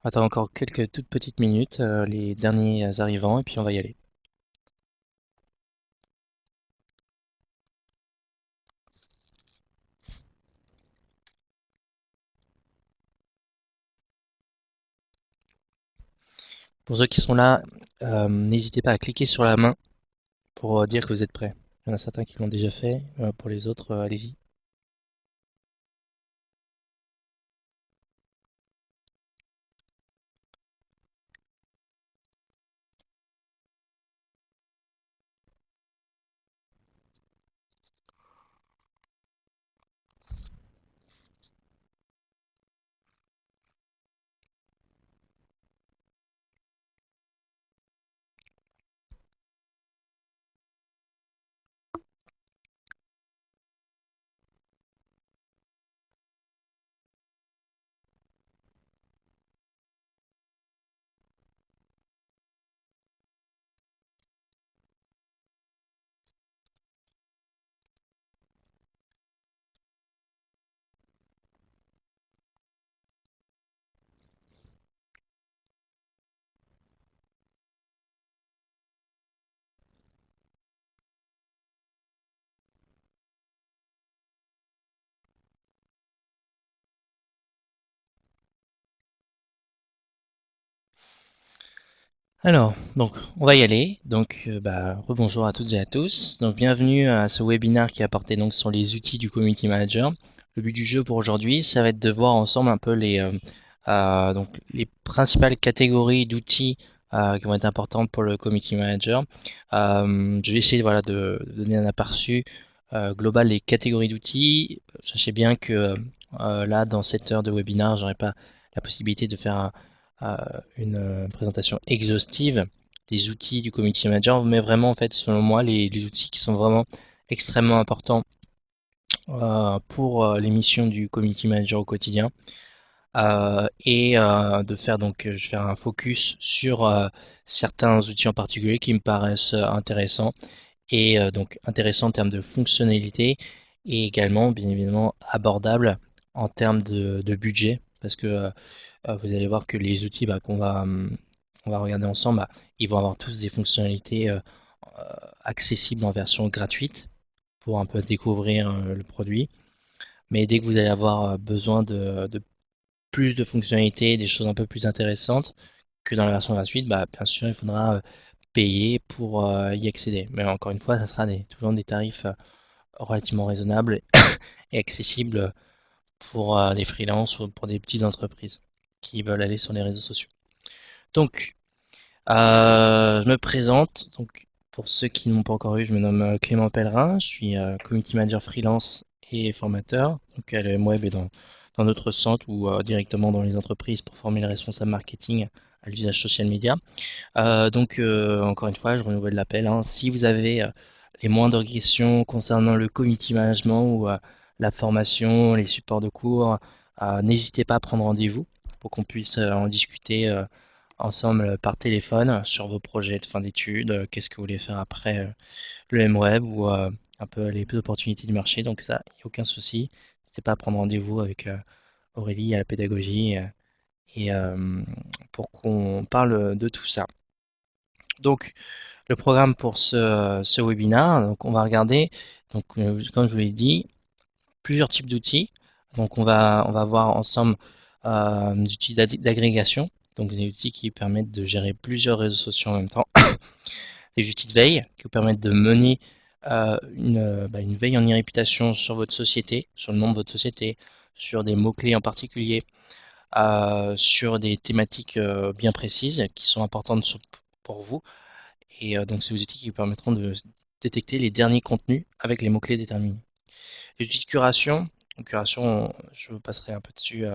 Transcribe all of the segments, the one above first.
Attends encore quelques toutes petites minutes, les derniers arrivants, et puis on va y aller. Pour ceux qui sont là, n'hésitez pas à cliquer sur la main pour dire que vous êtes prêts. Il y en a certains qui l'ont déjà fait, pour les autres, allez-y. Alors, donc, on va y aller. Donc, rebonjour à toutes et à tous. Donc, bienvenue à ce webinaire qui a porté donc sur les outils du Community Manager. Le but du jeu pour aujourd'hui, ça va être de voir ensemble un peu donc, les principales catégories d'outils qui vont être importantes pour le Community Manager. Je vais essayer voilà, de donner un aperçu global des catégories d'outils. Sachez bien que là, dans cette heure de webinaire, j'aurai pas la possibilité de faire une présentation exhaustive des outils du Community Manager, mais vraiment en fait selon moi les outils qui sont vraiment extrêmement importants pour les missions du Community Manager au quotidien. De faire donc je vais faire un focus sur certains outils en particulier qui me paraissent intéressants et donc intéressants en termes de fonctionnalité et également bien évidemment abordables en termes de budget parce que vous allez voir que les outils on va regarder ensemble, ils vont avoir tous des fonctionnalités accessibles en version gratuite pour un peu découvrir le produit. Mais dès que vous allez avoir besoin de plus de fonctionnalités, des choses un peu plus intéressantes que dans la version gratuite, bien sûr, il faudra payer pour y accéder. Mais encore une fois, ça sera toujours des tarifs relativement raisonnables et accessibles pour les freelances ou pour des petites entreprises qui veulent aller sur les réseaux sociaux. Donc, je me présente. Donc, pour ceux qui n'ont pas encore eu, je me nomme Clément Pellerin. Je suis community manager freelance et formateur. Donc, à l'EM Web et dans notre centre ou directement dans les entreprises pour former les responsables marketing à l'usage social media. Encore une fois, je renouvelle l'appel, hein. Si vous avez les moindres questions concernant le community management ou la formation, les supports de cours, n'hésitez pas à prendre rendez-vous pour qu'on puisse en discuter ensemble par téléphone sur vos projets de fin d'études, qu'est-ce que vous voulez faire après le M-Web ou un peu les opportunités du marché. Donc ça, il n'y a aucun souci. N'hésitez pas à prendre rendez-vous avec Aurélie à la pédagogie et pour qu'on parle de tout ça. Donc, le programme pour ce webinaire, donc on va regarder, donc, comme je vous l'ai dit, plusieurs types d'outils. Donc on va voir ensemble des outils d'agrégation, donc des outils qui permettent de gérer plusieurs réseaux sociaux en même temps, des outils de veille qui vous permettent de mener une veille en e-réputation sur votre société, sur le nom de votre société, sur des mots-clés en particulier, sur des thématiques bien précises qui sont importantes pour vous. Et donc, c'est des outils qui vous permettront de détecter les derniers contenus avec les mots-clés déterminés. Les outils de curation, je passerai un peu dessus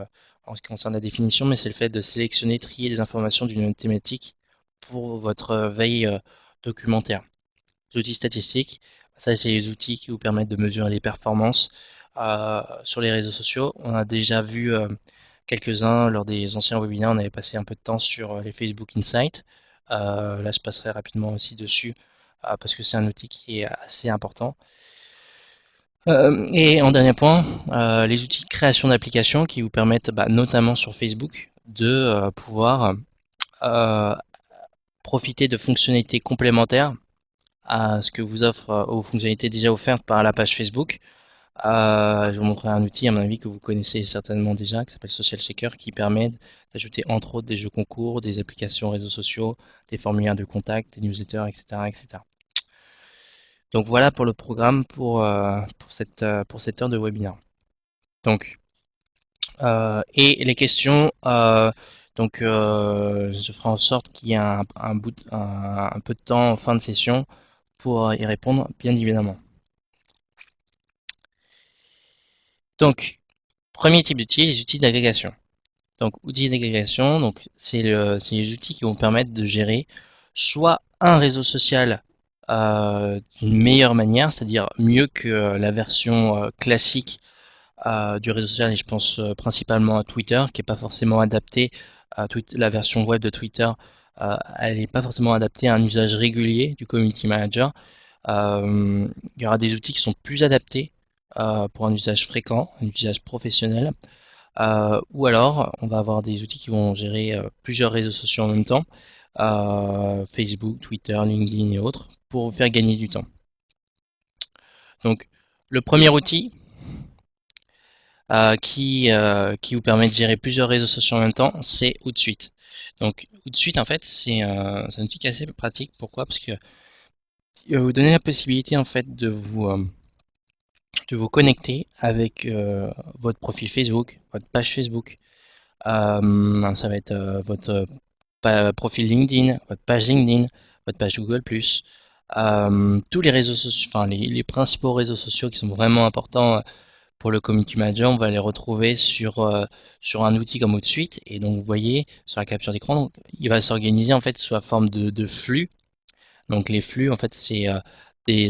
en ce qui concerne la définition, mais c'est le fait de sélectionner, trier les informations d'une thématique pour votre veille documentaire. Les outils statistiques, ça c'est les outils qui vous permettent de mesurer les performances sur les réseaux sociaux. On a déjà vu quelques-uns lors des anciens webinaires, on avait passé un peu de temps sur les Facebook Insights. Là, je passerai rapidement aussi dessus parce que c'est un outil qui est assez important. Et en dernier point, les outils de création d'applications qui vous permettent, notamment sur Facebook, de pouvoir profiter de fonctionnalités complémentaires à ce que vous offre aux fonctionnalités déjà offertes par la page Facebook. Je vous montrerai un outil, à mon avis, que vous connaissez certainement déjà, qui s'appelle Social Checker, qui permet d'ajouter entre autres des jeux concours, des applications réseaux sociaux, des formulaires de contact, des newsletters, etc., etc. Donc voilà pour le programme pour cette heure de webinaire. Donc, et les questions, je ferai en sorte qu'il y ait un peu de temps en fin de session pour y répondre, bien évidemment. Donc, premier type d'outil, les outils d'agrégation. Donc, outils d'agrégation, donc c'est les outils qui vont permettre de gérer soit un réseau social d'une meilleure manière, c'est-à-dire mieux que la version classique du réseau social, et je pense principalement à Twitter, qui n'est pas forcément adapté à la version web de Twitter, elle n'est pas forcément adaptée à un usage régulier du Community Manager. Il y aura des outils qui sont plus adaptés pour un usage fréquent, un usage professionnel. Ou alors, on va avoir des outils qui vont gérer plusieurs réseaux sociaux en même temps, Facebook, Twitter, LinkedIn et autres, pour vous faire gagner du temps. Donc, le premier outil qui vous permet de gérer plusieurs réseaux sociaux en même temps, c'est Hootsuite. Donc, Hootsuite, en fait, c'est un outil qui est assez pratique. Pourquoi? Parce que il va vous donner la possibilité, en fait, de vous connecter avec votre profil Facebook, votre page Facebook. Ça va être votre profil LinkedIn, votre page LinkedIn, votre page Google+, tous les réseaux sociaux, enfin les principaux réseaux sociaux qui sont vraiment importants pour le Community Manager, on va les retrouver sur un outil comme Outsuite. Et donc vous voyez sur la capture d'écran, donc, il va s'organiser en fait sous la forme de flux. Donc les flux, en fait, c'est des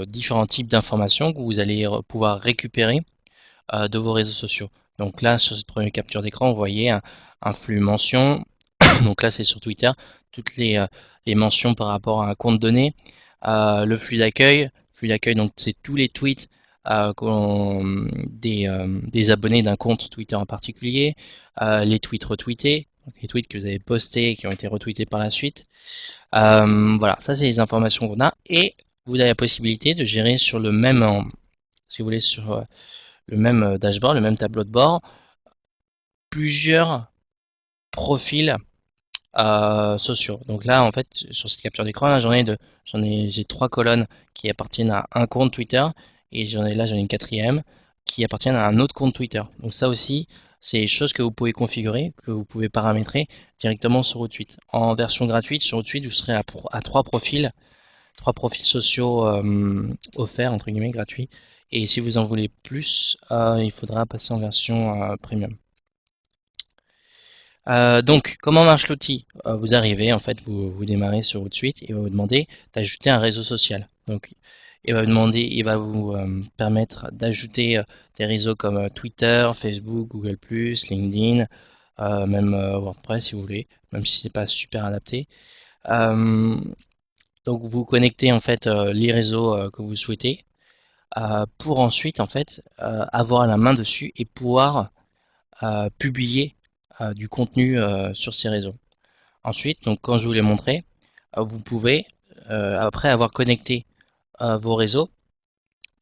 différents types d'informations que vous allez pouvoir récupérer de vos réseaux sociaux. Donc là, sur cette première capture d'écran, vous voyez un flux mentions. Donc là, c'est sur Twitter, toutes les mentions par rapport à un compte donné. Le flux d'accueil, donc c'est tous les tweets des abonnés d'un compte Twitter en particulier, les tweets retweetés, donc les tweets que vous avez postés et qui ont été retweetés par la suite. Voilà, ça c'est les informations qu'on a, et vous avez la possibilité de gérer sur le même, si vous voulez, sur le même dashboard, le même tableau de bord, plusieurs profils sociaux. Donc là, en fait, sur cette capture d'écran, là, j'ai trois colonnes qui appartiennent à un compte Twitter, et j'en ai une quatrième qui appartient à un autre compte Twitter. Donc ça aussi, c'est des choses que vous pouvez configurer, que vous pouvez paramétrer directement sur Hootsuite. En version gratuite, sur Hootsuite, vous serez à trois profils sociaux offerts, entre guillemets, gratuits. Et si vous en voulez plus, il faudra passer en version premium. Donc, comment marche l'outil? Vous arrivez, en fait, vous démarrez sur Hootsuite et il va vous demander d'ajouter un réseau social. Donc, il va vous permettre d'ajouter des réseaux comme Twitter, Facebook, Google+, LinkedIn, même WordPress si vous voulez, même si c'est pas super adapté. Donc, vous connectez en fait les réseaux que vous souhaitez pour ensuite en fait avoir la main dessus et pouvoir publier du contenu sur ces réseaux. Ensuite, donc quand je vous l'ai montré, vous pouvez, après avoir connecté vos réseaux,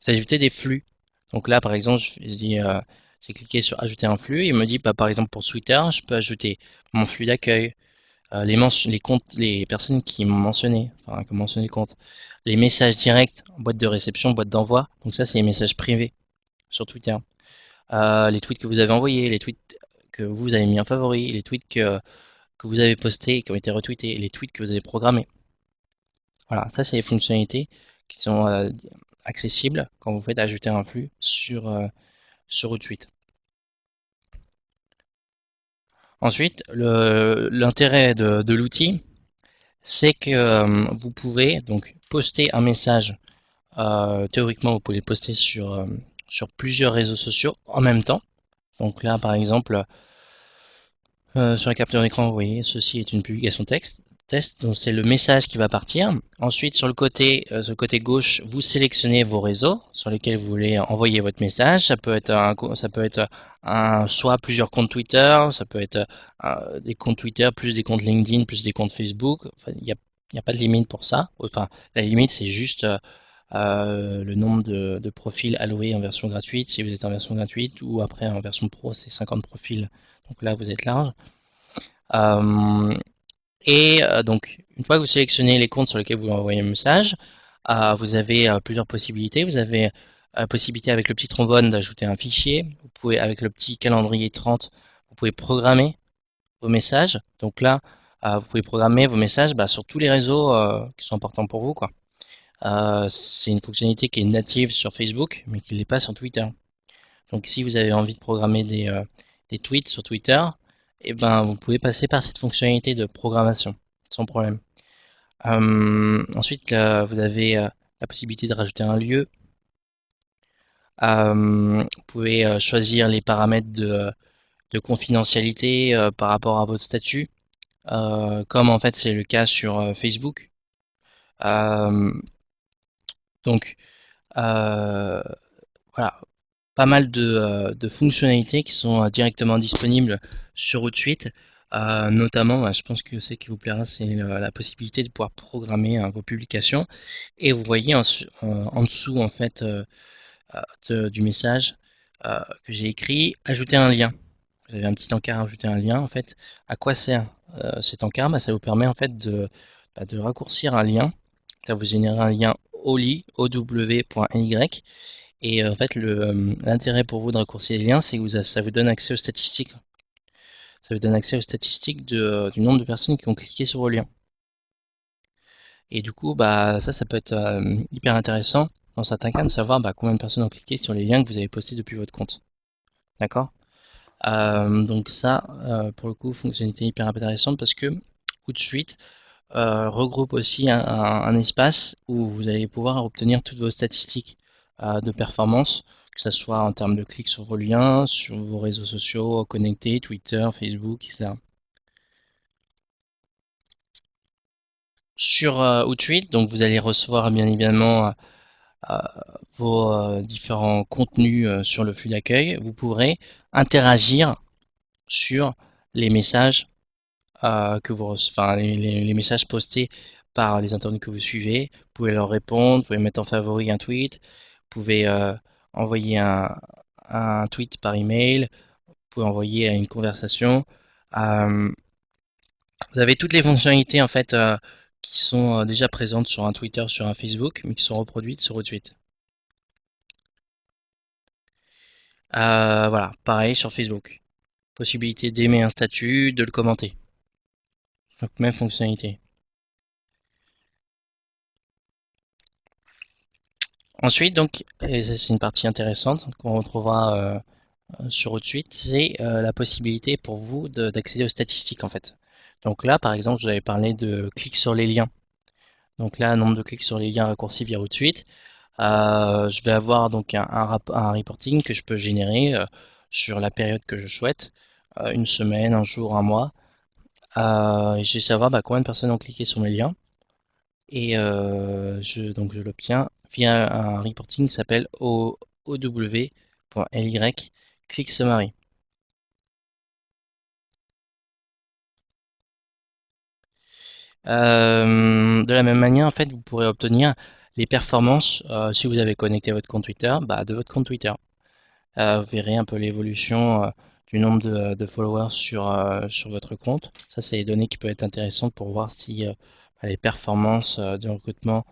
vous ajouter des flux. Donc là, par exemple, j'ai cliqué sur ajouter un flux, et il me dit, par exemple, pour Twitter, je peux ajouter mon flux d'accueil, les personnes qui m'ont mentionné, enfin, qui ont mentionné le compte, les messages directs, boîte de réception, boîte d'envoi. Donc ça, c'est les messages privés sur Twitter. Les tweets que vous avez envoyés, les tweets que vous avez mis en favori, les tweets que vous avez postés et qui ont été retweetés, les tweets que vous avez programmés. Voilà, ça c'est les fonctionnalités qui sont accessibles quand vous faites ajouter un flux sur Hootsuite. Ensuite, l'intérêt de l'outil, c'est que vous pouvez donc poster un message. Théoriquement, vous pouvez le poster sur plusieurs réseaux sociaux en même temps. Donc là, par exemple, sur la capture d'écran, vous voyez, ceci est une publication texte. test, donc c'est le message qui va partir. Ensuite, sur le côté gauche, vous sélectionnez vos réseaux sur lesquels vous voulez envoyer votre message. Ça peut être soit plusieurs comptes Twitter, ça peut être des comptes Twitter plus des comptes LinkedIn plus des comptes Facebook. Enfin, il y a pas de limite pour ça. Enfin, la limite c'est juste le nombre de profils alloués en version gratuite. Si vous êtes en version gratuite ou après en version pro, c'est 50 profils. Donc là, vous êtes large. Euh, donc, une fois que vous sélectionnez les comptes sur lesquels vous envoyez un message, vous avez plusieurs possibilités. Vous avez la possibilité avec le petit trombone d'ajouter un fichier. Vous pouvez, avec le petit calendrier 30, vous pouvez programmer vos messages. Donc là, vous pouvez programmer vos messages sur tous les réseaux qui sont importants pour vous, quoi. C'est une fonctionnalité qui est native sur Facebook, mais qui ne l'est pas sur Twitter. Donc si vous avez envie de programmer des tweets sur Twitter, eh ben, vous pouvez passer par cette fonctionnalité de programmation, sans problème. Ensuite, vous avez la possibilité de rajouter un lieu. Vous pouvez choisir les paramètres de confidentialité par rapport à votre statut, comme en fait c'est le cas sur Facebook. Euh, donc voilà, pas mal de fonctionnalités qui sont directement disponibles sur Outsuite. Notamment, je pense que ce qui vous plaira, c'est la possibilité de pouvoir programmer vos publications. Et vous voyez en dessous en fait du message que j'ai écrit, ajouter un lien. Vous avez un petit encart, ajouter un lien. En fait, à quoi sert cet encart? Ça vous permet en fait de raccourcir un lien. Ça vous génère un lien oli, ow.ly. Et en fait, l'intérêt pour vous de raccourcir les liens, c'est que ça vous donne accès aux statistiques. Ça vous donne accès aux statistiques du nombre de personnes qui ont cliqué sur vos liens. Et du coup, ça peut être hyper intéressant dans certains cas de savoir combien de personnes ont cliqué sur les liens que vous avez postés depuis votre compte. D'accord? Donc ça, pour le coup, fonctionnalité hyper intéressante parce que Hootsuite regroupe aussi un espace où vous allez pouvoir obtenir toutes vos statistiques de performance, que ce soit en termes de clics sur vos liens, sur vos réseaux sociaux connectés, Twitter, Facebook, etc. Sur Hootsuite, donc vous allez recevoir bien évidemment euh, vos différents contenus sur le flux d'accueil. Vous pourrez interagir sur les messages les messages postés par les internautes que vous suivez. Vous pouvez leur répondre, vous pouvez mettre en favori un tweet, vous pouvez envoyer un tweet par email, vous pouvez envoyer une conversation. Euh, vous avez toutes les fonctionnalités en fait qui sont déjà présentes sur un Twitter, sur un Facebook, mais qui sont reproduites sur votre tweet. Voilà, pareil sur Facebook. Possibilité d'aimer un statut, de le commenter. Donc même fonctionnalité. Ensuite, donc, et ça, c'est une partie intéressante qu'on retrouvera sur Outsuite, c'est la possibilité pour vous d'accéder aux statistiques en fait. Donc là, par exemple, je vous avais parlé de clics sur les liens. Donc là, nombre de clics sur les liens raccourcis via Outsuite. Je vais avoir donc un reporting que je peux générer sur la période que je souhaite, une semaine, un jour, un mois. Et je vais savoir combien de personnes ont cliqué sur mes liens. Et donc je l'obtiens via un reporting qui s'appelle ow.ly click summary. De la même manière, en fait, vous pourrez obtenir les performances si vous avez connecté votre compte Twitter, de votre compte Twitter. Vous verrez un peu l'évolution du nombre de followers sur votre compte. Ça, c'est des données qui peuvent être intéressantes pour voir si les performances de recrutement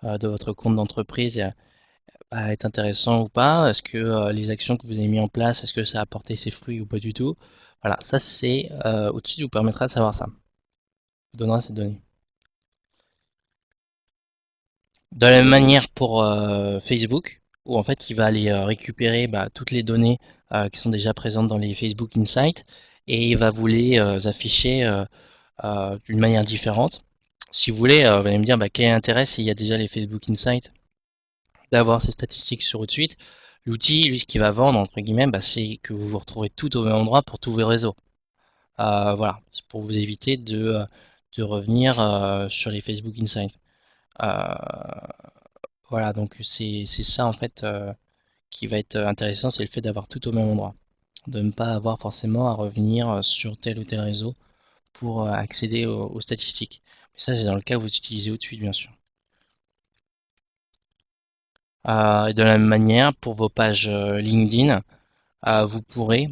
de votre compte d'entreprise est intéressant ou pas. Est-ce que les actions que vous avez mis en place, est-ce que ça a apporté ses fruits ou pas du tout? Voilà, ça c'est au-dessus vous permettra de savoir ça. Vous donnera ces données. De la même manière pour Facebook, où en fait il va aller récupérer toutes les données qui sont déjà présentes dans les Facebook Insights et il va vous les afficher d'une manière différente. Si vous voulez, vous allez me dire quel est l'intérêt s'il y a déjà les Facebook Insights d'avoir ces statistiques sur Outsuite. L'outil, lui, ce qu'il va vendre, entre guillemets, c'est que vous vous retrouvez tout au même endroit pour tous vos réseaux. Voilà, c'est pour vous éviter de revenir sur les Facebook Insights. Euh, voilà, donc c'est ça en fait qui va être intéressant, c'est le fait d'avoir tout au même endroit, de ne pas avoir forcément à revenir sur tel ou tel réseau pour accéder aux statistiques. Mais ça, c'est dans le cas où vous utilisez Outsuite, bien sûr. Et de la même manière, pour vos pages LinkedIn, vous pourrez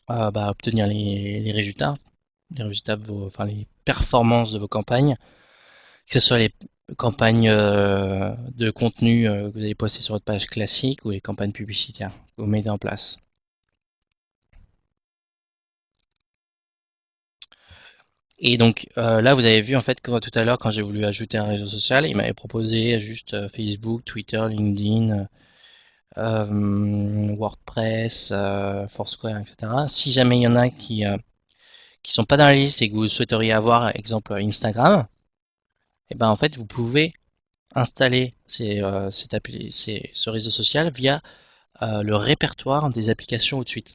obtenir les résultats de vos, enfin les performances de vos campagnes, que ce soit les campagnes de contenu que vous allez poster sur votre page classique ou les campagnes publicitaires que vous mettez en place. Et donc là, vous avez vu en fait que tout à l'heure, quand j'ai voulu ajouter un réseau social, il m'avait proposé juste Facebook, Twitter, LinkedIn, WordPress, Foursquare, etc. Si jamais il y en a qui sont pas dans la liste et que vous souhaiteriez avoir, exemple Instagram, et ben en fait vous pouvez installer ce réseau social via le répertoire des applications Outsuite.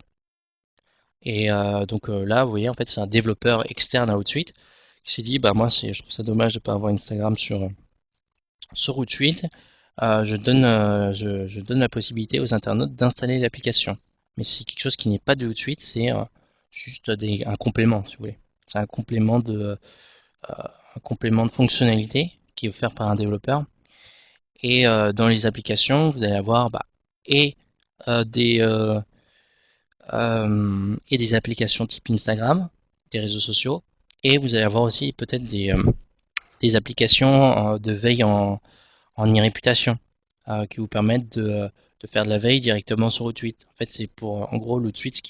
Et donc là, vous voyez, en fait, c'est un développeur externe à Outsuite qui s'est dit, bah moi, je trouve ça dommage de ne pas avoir Instagram sur Outsuite. Je donne la possibilité aux internautes d'installer l'application. Mais c'est quelque chose qui n'est pas de Outsuite, c'est juste un complément, si vous voulez. C'est un complément de fonctionnalité qui est offert par un développeur. Et dans les applications, vous allez avoir et euh, des, euh, et des applications type Instagram, des réseaux sociaux, et vous allez avoir aussi peut-être des applications de veille en e-réputation qui vous permettent de faire de la veille directement sur Outsuite. En fait, c'est pour en gros l'Outsuite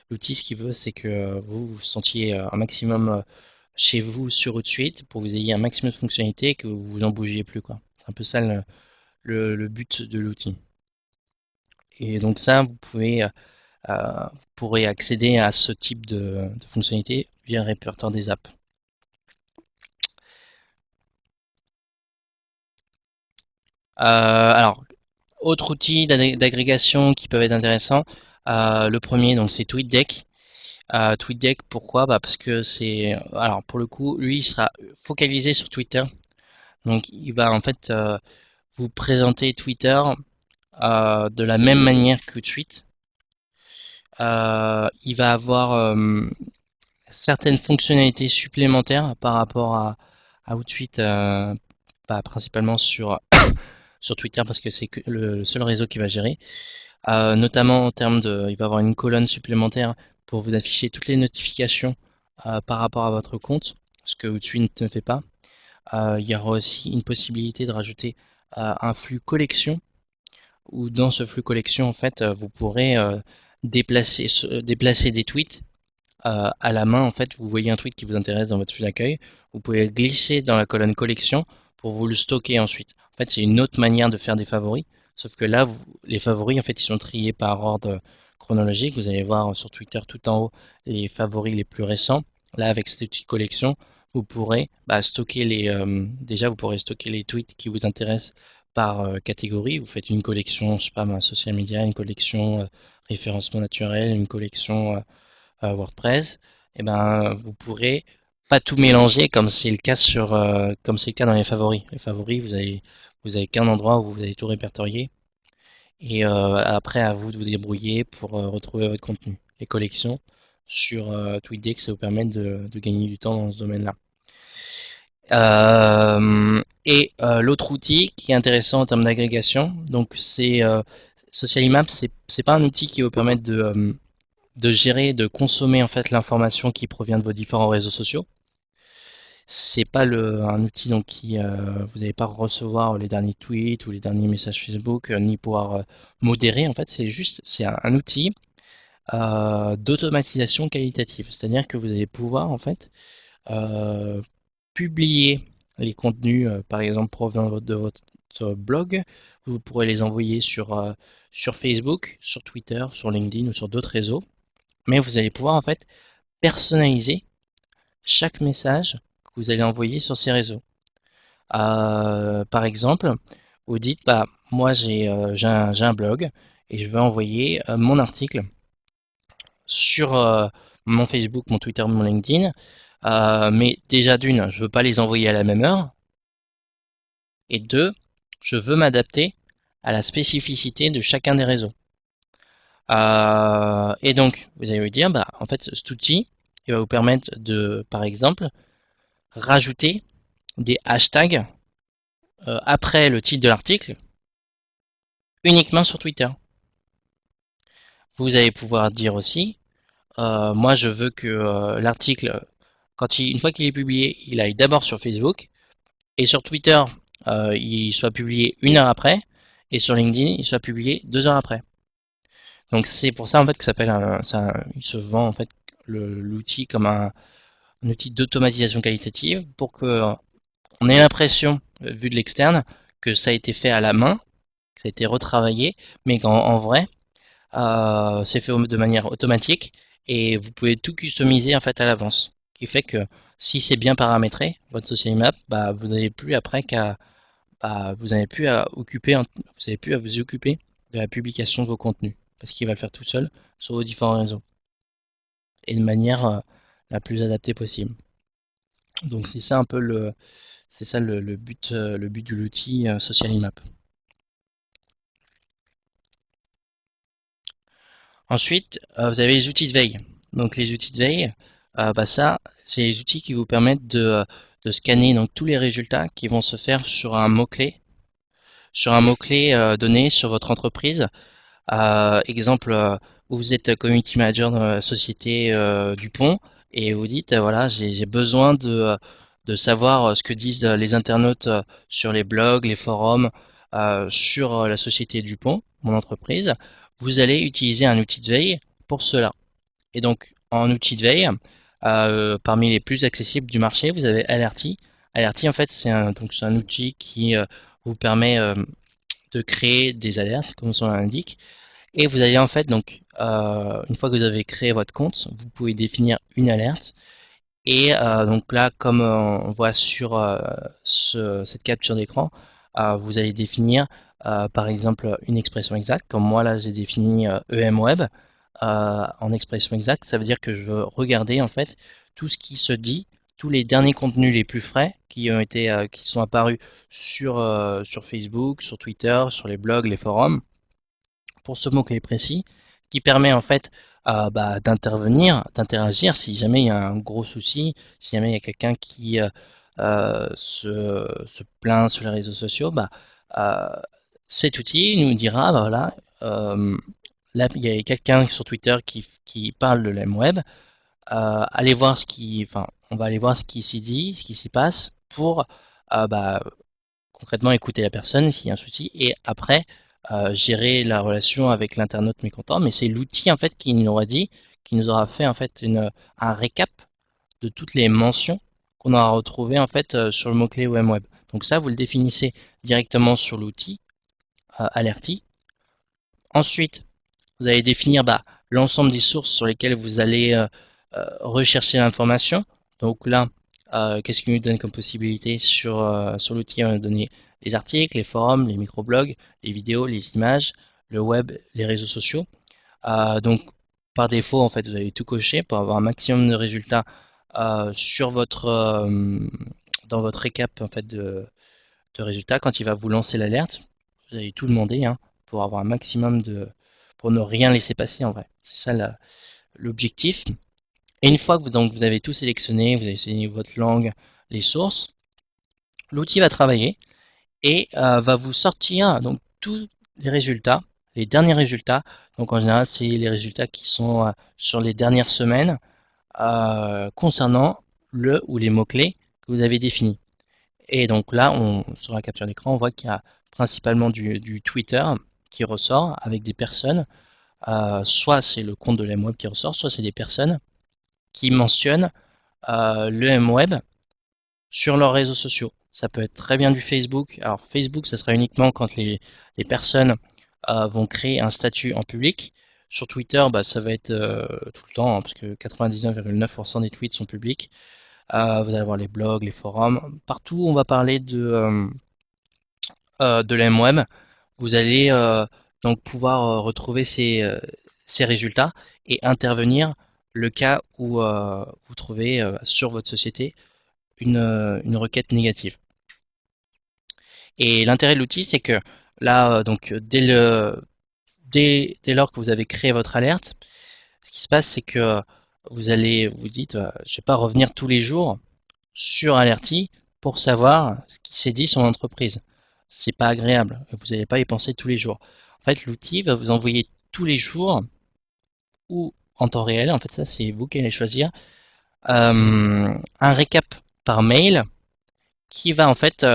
l'outil ce qu'il veut, c'est que vous vous sentiez un maximum chez vous sur Outsuite pour que vous ayez un maximum de fonctionnalités et que vous vous en bougiez plus quoi. C'est un peu ça le but de l'outil. Et donc ça, vous pourrez accéder à ce type de fonctionnalité via le répertoire des apps. Alors, autre outil d'agrégation qui peuvent être intéressants. Le premier, donc, c'est TweetDeck. TweetDeck, pourquoi? Parce que alors pour le coup, lui, il sera focalisé sur Twitter. Donc, il va en fait vous présenter Twitter de la même manière que Tweet. Il va avoir certaines fonctionnalités supplémentaires par rapport à Outsuite, principalement sur Twitter parce que c'est le seul réseau qui va gérer. Notamment en termes il va avoir une colonne supplémentaire pour vous afficher toutes les notifications par rapport à votre compte, ce que Outsuite ne fait pas. Il y aura aussi une possibilité de rajouter un flux collection, où dans ce flux collection, en fait, vous pourrez déplacer des tweets à la main. En fait, vous voyez un tweet qui vous intéresse dans votre flux d'accueil, vous pouvez le glisser dans la colonne collection pour vous le stocker ensuite. En fait, c'est une autre manière de faire des favoris, sauf que là, les favoris, en fait, ils sont triés par ordre chronologique. Vous allez voir sur Twitter tout en haut les favoris les plus récents. Là, avec cette petite collection, vous pourrez stocker déjà, vous pourrez stocker les tweets qui vous intéressent par catégorie. Vous faites une collection, je sais pas, social media, une collection référencement naturel, une collection WordPress, et ben vous pourrez pas tout mélanger comme c'est le cas comme c'est le cas dans les favoris. Les favoris, vous avez qu'un endroit où vous allez tout répertorier et après à vous de vous débrouiller pour retrouver votre contenu. Les collections sur TweetDeck, ça vous permet de gagner du temps dans ce domaine-là. L'autre outil qui est intéressant en termes d'agrégation, donc c'est SocialImap, c'est pas un outil qui va vous permettre de gérer, de consommer en fait l'information qui provient de vos différents réseaux sociaux. C'est pas un outil donc qui vous n'allez pas recevoir les derniers tweets ou les derniers messages Facebook ni pouvoir modérer en fait. C'est un outil d'automatisation qualitative, c'est-à-dire que vous allez pouvoir en fait euh, publier les contenus par exemple provenant de votre blog. Vous pourrez les envoyer sur Facebook, sur Twitter, sur LinkedIn ou sur d'autres réseaux, mais vous allez pouvoir en fait personnaliser chaque message que vous allez envoyer sur ces réseaux. Par exemple, vous dites moi j'ai un blog et je veux envoyer mon article sur mon Facebook, mon Twitter, mon LinkedIn Mais déjà d'une, je veux pas les envoyer à la même heure. Et deux, je veux m'adapter à la spécificité de chacun des réseaux. Et donc, vous allez me dire, bah, en fait, cet outil, il va vous permettre de, par exemple, rajouter des hashtags après le titre de l'article uniquement sur Twitter. Vous allez pouvoir dire aussi, moi je veux que l'article, une fois qu'il est publié, il aille d'abord sur Facebook et sur Twitter, il soit publié 1 heure après et sur LinkedIn, il soit publié 2 heures après. Donc c'est pour ça en fait que il se vend en fait l'outil comme un outil d'automatisation qualitative pour que on ait l'impression, vu de l'externe, que ça a été fait à la main, que ça a été retravaillé, mais qu'en vrai, c'est fait de manière automatique et vous pouvez tout customiser en fait à l'avance. Ce qui fait que si c'est bien paramétré, votre social map, bah, vous n'avez plus après qu'à vous n'avez plus à vous avez plus à vous occuper de la publication de vos contenus parce qu'il va le faire tout seul sur vos différents réseaux et de manière la plus adaptée possible. Donc c'est ça un peu le but de l'outil Social Map. Ensuite, vous avez les outils de veille. Donc les outils de veille, ça, c'est les outils qui vous permettent de scanner donc tous les résultats qui vont se faire sur un mot-clé donné sur votre entreprise. Exemple, vous êtes community manager dans la société Dupont et vous dites, voilà, j'ai besoin de savoir ce que disent les internautes sur les blogs, les forums, sur la société Dupont, mon entreprise. Vous allez utiliser un outil de veille pour cela. Et donc, en outil de veille, parmi les plus accessibles du marché, vous avez Alerty. Alerty, en fait, c'est un outil qui vous permet de créer des alertes, comme son nom l'indique. Et vous allez en fait, donc, une fois que vous avez créé votre compte, vous pouvez définir une alerte. Et donc là, comme on voit sur cette capture d'écran, vous allez définir par exemple une expression exacte. Comme moi là, j'ai défini EMWeb en expression exacte. Ça veut dire que je veux regarder en fait tout ce qui se dit, tous les derniers contenus les plus frais qui sont apparus sur Facebook, sur Twitter, sur les blogs, les forums, pour ce mot-clé précis, qui permet en fait d'interagir si jamais il y a un gros souci, si jamais il y a quelqu'un qui se plaint sur les réseaux sociaux, euh, cet outil nous dira, bah, voilà, là il y a quelqu'un sur Twitter qui parle de l'MWeb, allez voir on va aller voir ce qui s'y dit, ce qui s'y passe pour euh, bah, concrètement écouter la personne s'il y a un souci et après gérer la relation avec l'internaute mécontent. Mais c'est l'outil en fait qui nous aura dit, qui nous aura fait en fait un récap de toutes les mentions qu'on aura retrouvées en fait sur le mot-clé OMWeb. Donc ça, vous le définissez directement sur l'outil Alerty. Ensuite, vous allez définir l'ensemble des sources sur lesquelles vous allez rechercher l'information. Donc là, qu'est-ce qu'il nous donne comme possibilité sur l'outil? On va donner les articles, les forums, les microblogs, les vidéos, les images, le web, les réseaux sociaux. Donc par défaut, en fait, vous allez tout cocher pour avoir un maximum de résultats sur dans votre récap en fait de résultats. Quand il va vous lancer l'alerte, vous allez tout demander pour avoir un maximum pour ne rien laisser passer en vrai. C'est ça l'objectif. Et une fois que vous avez tout sélectionné, vous avez sélectionné votre langue, les sources, l'outil va travailler et va vous sortir donc tous les résultats, les derniers résultats. Donc en général, c'est les résultats qui sont sur les dernières semaines concernant le ou les mots-clés que vous avez définis. Et donc là, sur la capture d'écran, on voit qu'il y a principalement du Twitter qui ressort avec des personnes. Soit c'est le compte de l'MWeb qui ressort, soit c'est des personnes qui mentionnent le MWeb sur leurs réseaux sociaux. Ça peut être très bien du Facebook. Alors Facebook, ça sera uniquement quand les personnes vont créer un statut en public. Sur Twitter, ça va être tout le temps, parce que 99,9% des tweets sont publics. Vous allez voir les blogs, les forums. Partout où on va parler de l'MWeb, vous allez donc pouvoir retrouver ces résultats et intervenir le cas où vous trouvez sur votre société une requête négative. Et l'intérêt de l'outil, c'est que là, donc dès lors que vous avez créé votre alerte, ce qui se passe, c'est que vous allez vous dites, je vais pas revenir tous les jours sur Alerty pour savoir ce qui s'est dit sur l'entreprise. C'est pas agréable. Vous n'allez pas y penser tous les jours. En fait, l'outil va vous envoyer tous les jours ou en temps réel. En fait, ça, c'est vous qui allez choisir un récap par mail qui va en fait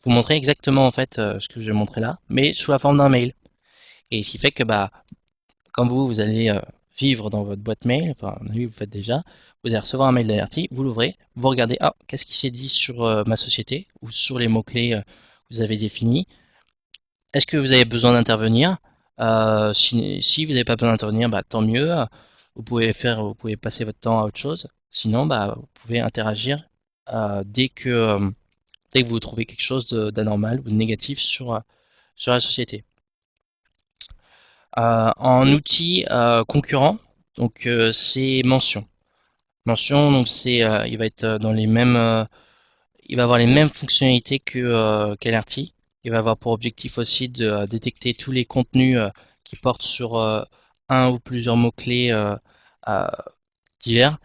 vous montrer exactement en fait ce que je vais montrer là, mais sous la forme d'un mail. Et ce qui fait que bah quand vous allez vivre dans votre boîte mail, enfin oui vous faites déjà, vous allez recevoir un mail d'alerte, vous l'ouvrez, vous regardez ah qu'est-ce qui s'est dit sur ma société ou sur les mots clés que vous avez définis. Est-ce que vous avez besoin d'intervenir? Si vous n'avez pas besoin d'intervenir, bah tant mieux. Vous pouvez passer votre temps à autre chose. Sinon, bah vous pouvez interagir dès que vous trouvez quelque chose d'anormal ou de négatif sur la société. En outil concurrent, donc c'est Mention. Mention, donc il va être dans les mêmes, il va avoir les mêmes fonctionnalités qu'Alerty. Il va avoir pour objectif aussi de détecter tous les contenus qui portent sur un ou plusieurs mots-clés euh, divers.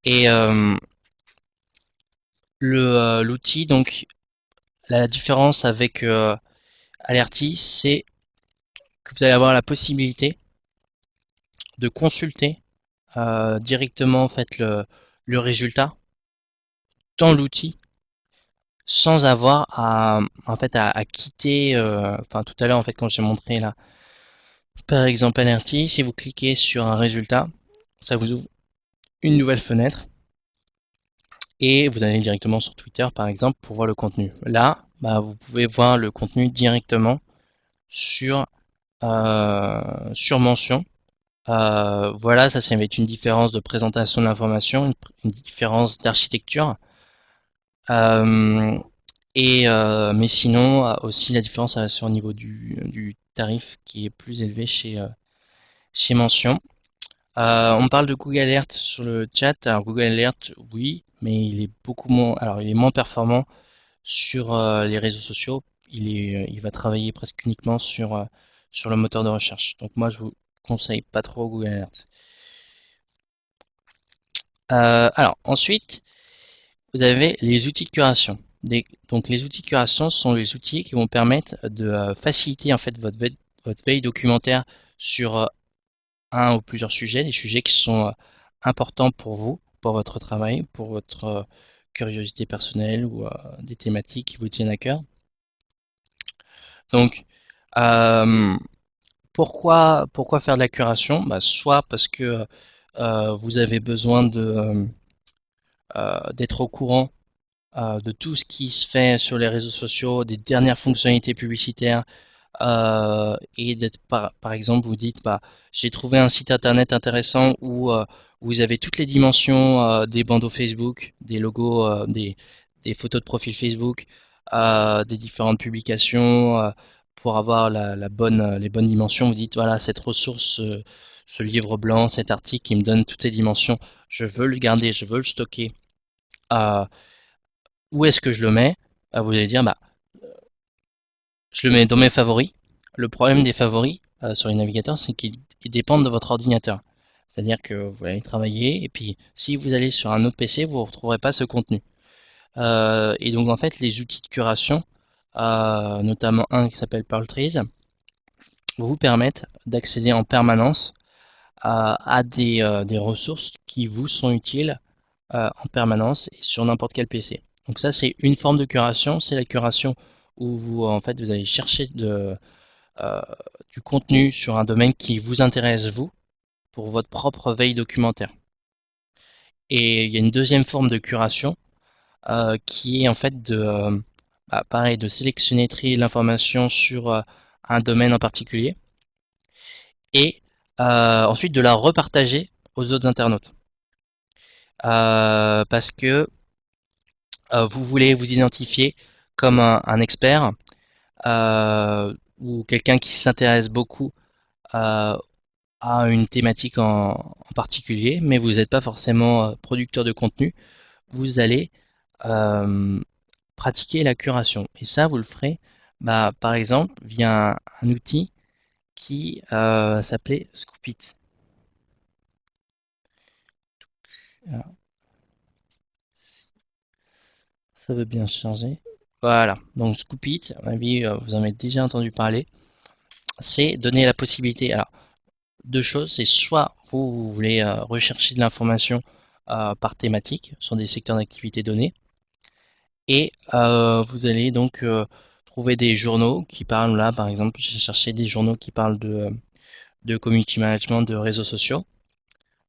Et l'outil, donc la différence avec Alerty, c'est que vous allez avoir la possibilité de consulter directement en fait le résultat dans l'outil sans avoir à quitter enfin tout à l'heure en fait quand j'ai montré là par exemple Alerty, si vous cliquez sur un résultat ça vous ouvre une nouvelle fenêtre et vous allez directement sur Twitter par exemple pour voir le contenu. Là bah, vous pouvez voir le contenu directement sur sur Mention. Voilà, ça va être une différence de présentation de l'information, une différence d'architecture. Euh, mais sinon, aussi la différence sur au niveau du tarif qui est plus élevé chez Mention. On parle de Google Alert sur le chat. Alors Google Alert, oui, mais il est beaucoup moins, alors il est moins performant sur les réseaux sociaux. Il va travailler presque uniquement sur le moteur de recherche. Donc moi, je vous conseille pas trop Google Alert. Alors ensuite, vous avez les outils de curation. Donc les outils de curation sont les outils qui vont permettre de faciliter en fait votre veille documentaire sur un ou plusieurs sujets, des sujets qui sont importants pour vous, pour votre travail, pour votre curiosité personnelle ou des thématiques qui vous tiennent à cœur. Donc euh, pourquoi faire de la curation? Bah, soit parce que vous avez besoin d'être au courant de tout ce qui se fait sur les réseaux sociaux, des dernières fonctionnalités publicitaires, et d'être par exemple vous dites bah j'ai trouvé un site internet intéressant où vous avez toutes les dimensions des bandeaux Facebook, des logos, des photos de profil Facebook, des différentes publications pour avoir les bonnes dimensions. Vous dites voilà cette ressource, ce livre blanc, cet article qui me donne toutes ces dimensions, je veux le garder, je veux le stocker. Euh, Où est-ce que je le mets? Vous allez dire bah je le mets dans mes favoris. Le problème des favoris sur les navigateurs, c'est qu'ils dépendent de votre ordinateur. C'est-à-dire que vous allez travailler et puis si vous allez sur un autre PC, vous ne retrouverez pas ce contenu. Et donc en fait, les outils de curation, notamment un qui s'appelle PearlTrees, vous permettent d'accéder en permanence à des ressources qui vous sont utiles en permanence et sur n'importe quel PC. Donc ça, c'est une forme de curation, c'est la curation où vous en fait vous allez chercher euh, du contenu sur un domaine qui vous intéresse vous pour votre propre veille documentaire. Et il y a une deuxième forme de curation qui est en fait pareil, de sélectionner, trier l'information sur un domaine en particulier et ensuite de la repartager aux autres internautes. Parce que vous voulez vous identifier comme un expert ou quelqu'un qui s'intéresse beaucoup euh, à une thématique en particulier, mais vous n'êtes pas forcément producteur de contenu, vous allez euh, pratiquer la curation. Et ça, vous le ferez, bah, par exemple, via un outil qui s'appelait Scoopit. Alors, ça veut bien se charger. Voilà, donc Scoopit, à mon avis, vous en avez déjà entendu parler. C'est donner la possibilité. Alors, deux choses, c'est soit vous voulez rechercher de l'information par thématique sur des secteurs d'activité donnés, et vous allez donc trouver des journaux qui parlent là, par exemple, j'ai cherché des journaux qui parlent de community management, de réseaux sociaux.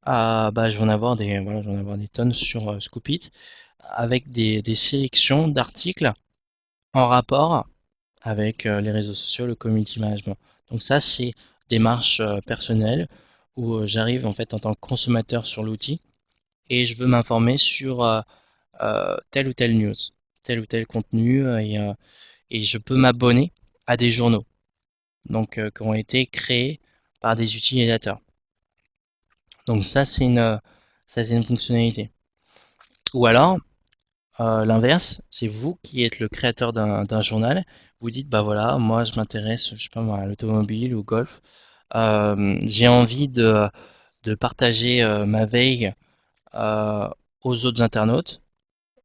Bah, je vais en avoir des, voilà, je vais en avoir des tonnes sur Scoopit avec des sélections d'articles en rapport avec les réseaux sociaux, le community management. Donc ça, c'est des démarche personnelle où j'arrive en fait en tant que consommateur sur l'outil et je veux m'informer sur telle ou telle news, tel ou tel contenu et je peux m'abonner à des journaux donc qui ont été créés par des utilisateurs. Donc ça c'est une fonctionnalité. Ou alors l'inverse, c'est vous qui êtes le créateur d'un journal. Vous dites bah voilà, moi je m'intéresse, je sais pas moi, à l'automobile ou au golf. J'ai envie de partager ma veille euh, aux autres internautes.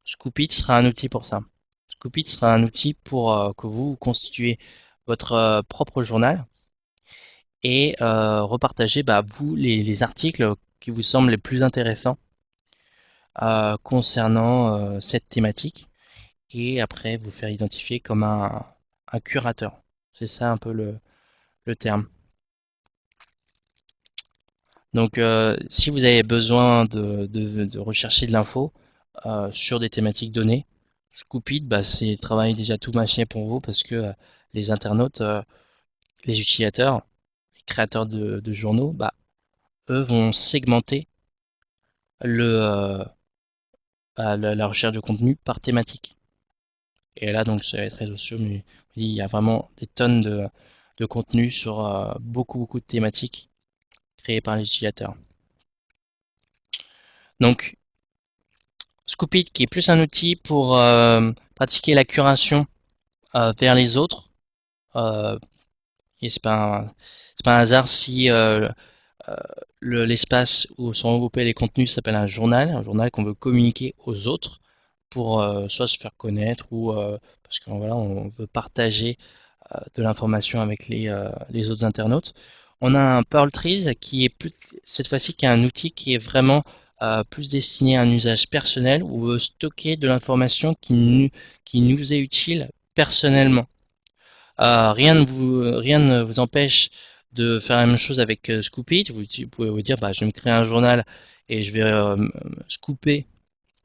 Scoopit sera un outil pour ça. Scoopit sera un outil pour que vous constituez votre propre journal et repartager bah, vous les articles qui vous semblent les plus intéressants concernant cette thématique et après vous faire identifier comme un curateur. C'est ça un peu le terme. Donc si vous avez besoin de rechercher de l'info sur des thématiques données, Scoopit, bah, c'est travail déjà tout mâché pour vous parce que les internautes, les utilisateurs, les créateurs de journaux, bah, eux vont segmenter la recherche de contenu par thématique. Et là, donc, sur les réseaux sociaux, mais il y a vraiment des tonnes de contenu sur beaucoup de thématiques créées par les utilisateurs. Donc, Scoopit, qui est plus un outil pour pratiquer la curation vers les autres, euh, et c'est pas un hasard si euh, l'espace où sont regroupés les contenus s'appelle un journal qu'on veut communiquer aux autres pour soit se faire connaître ou parce que voilà, on veut partager de l'information avec les autres internautes. On a un Pearl Trees qui est plus, cette fois-ci qui est un outil qui est vraiment plus destiné à un usage personnel où on veut stocker de l'information qui nous est utile personnellement. Rien ne vous empêche de faire la même chose avec Scoopit. Vous pouvez vous dire, bah, je vais me créer un journal et je vais scooper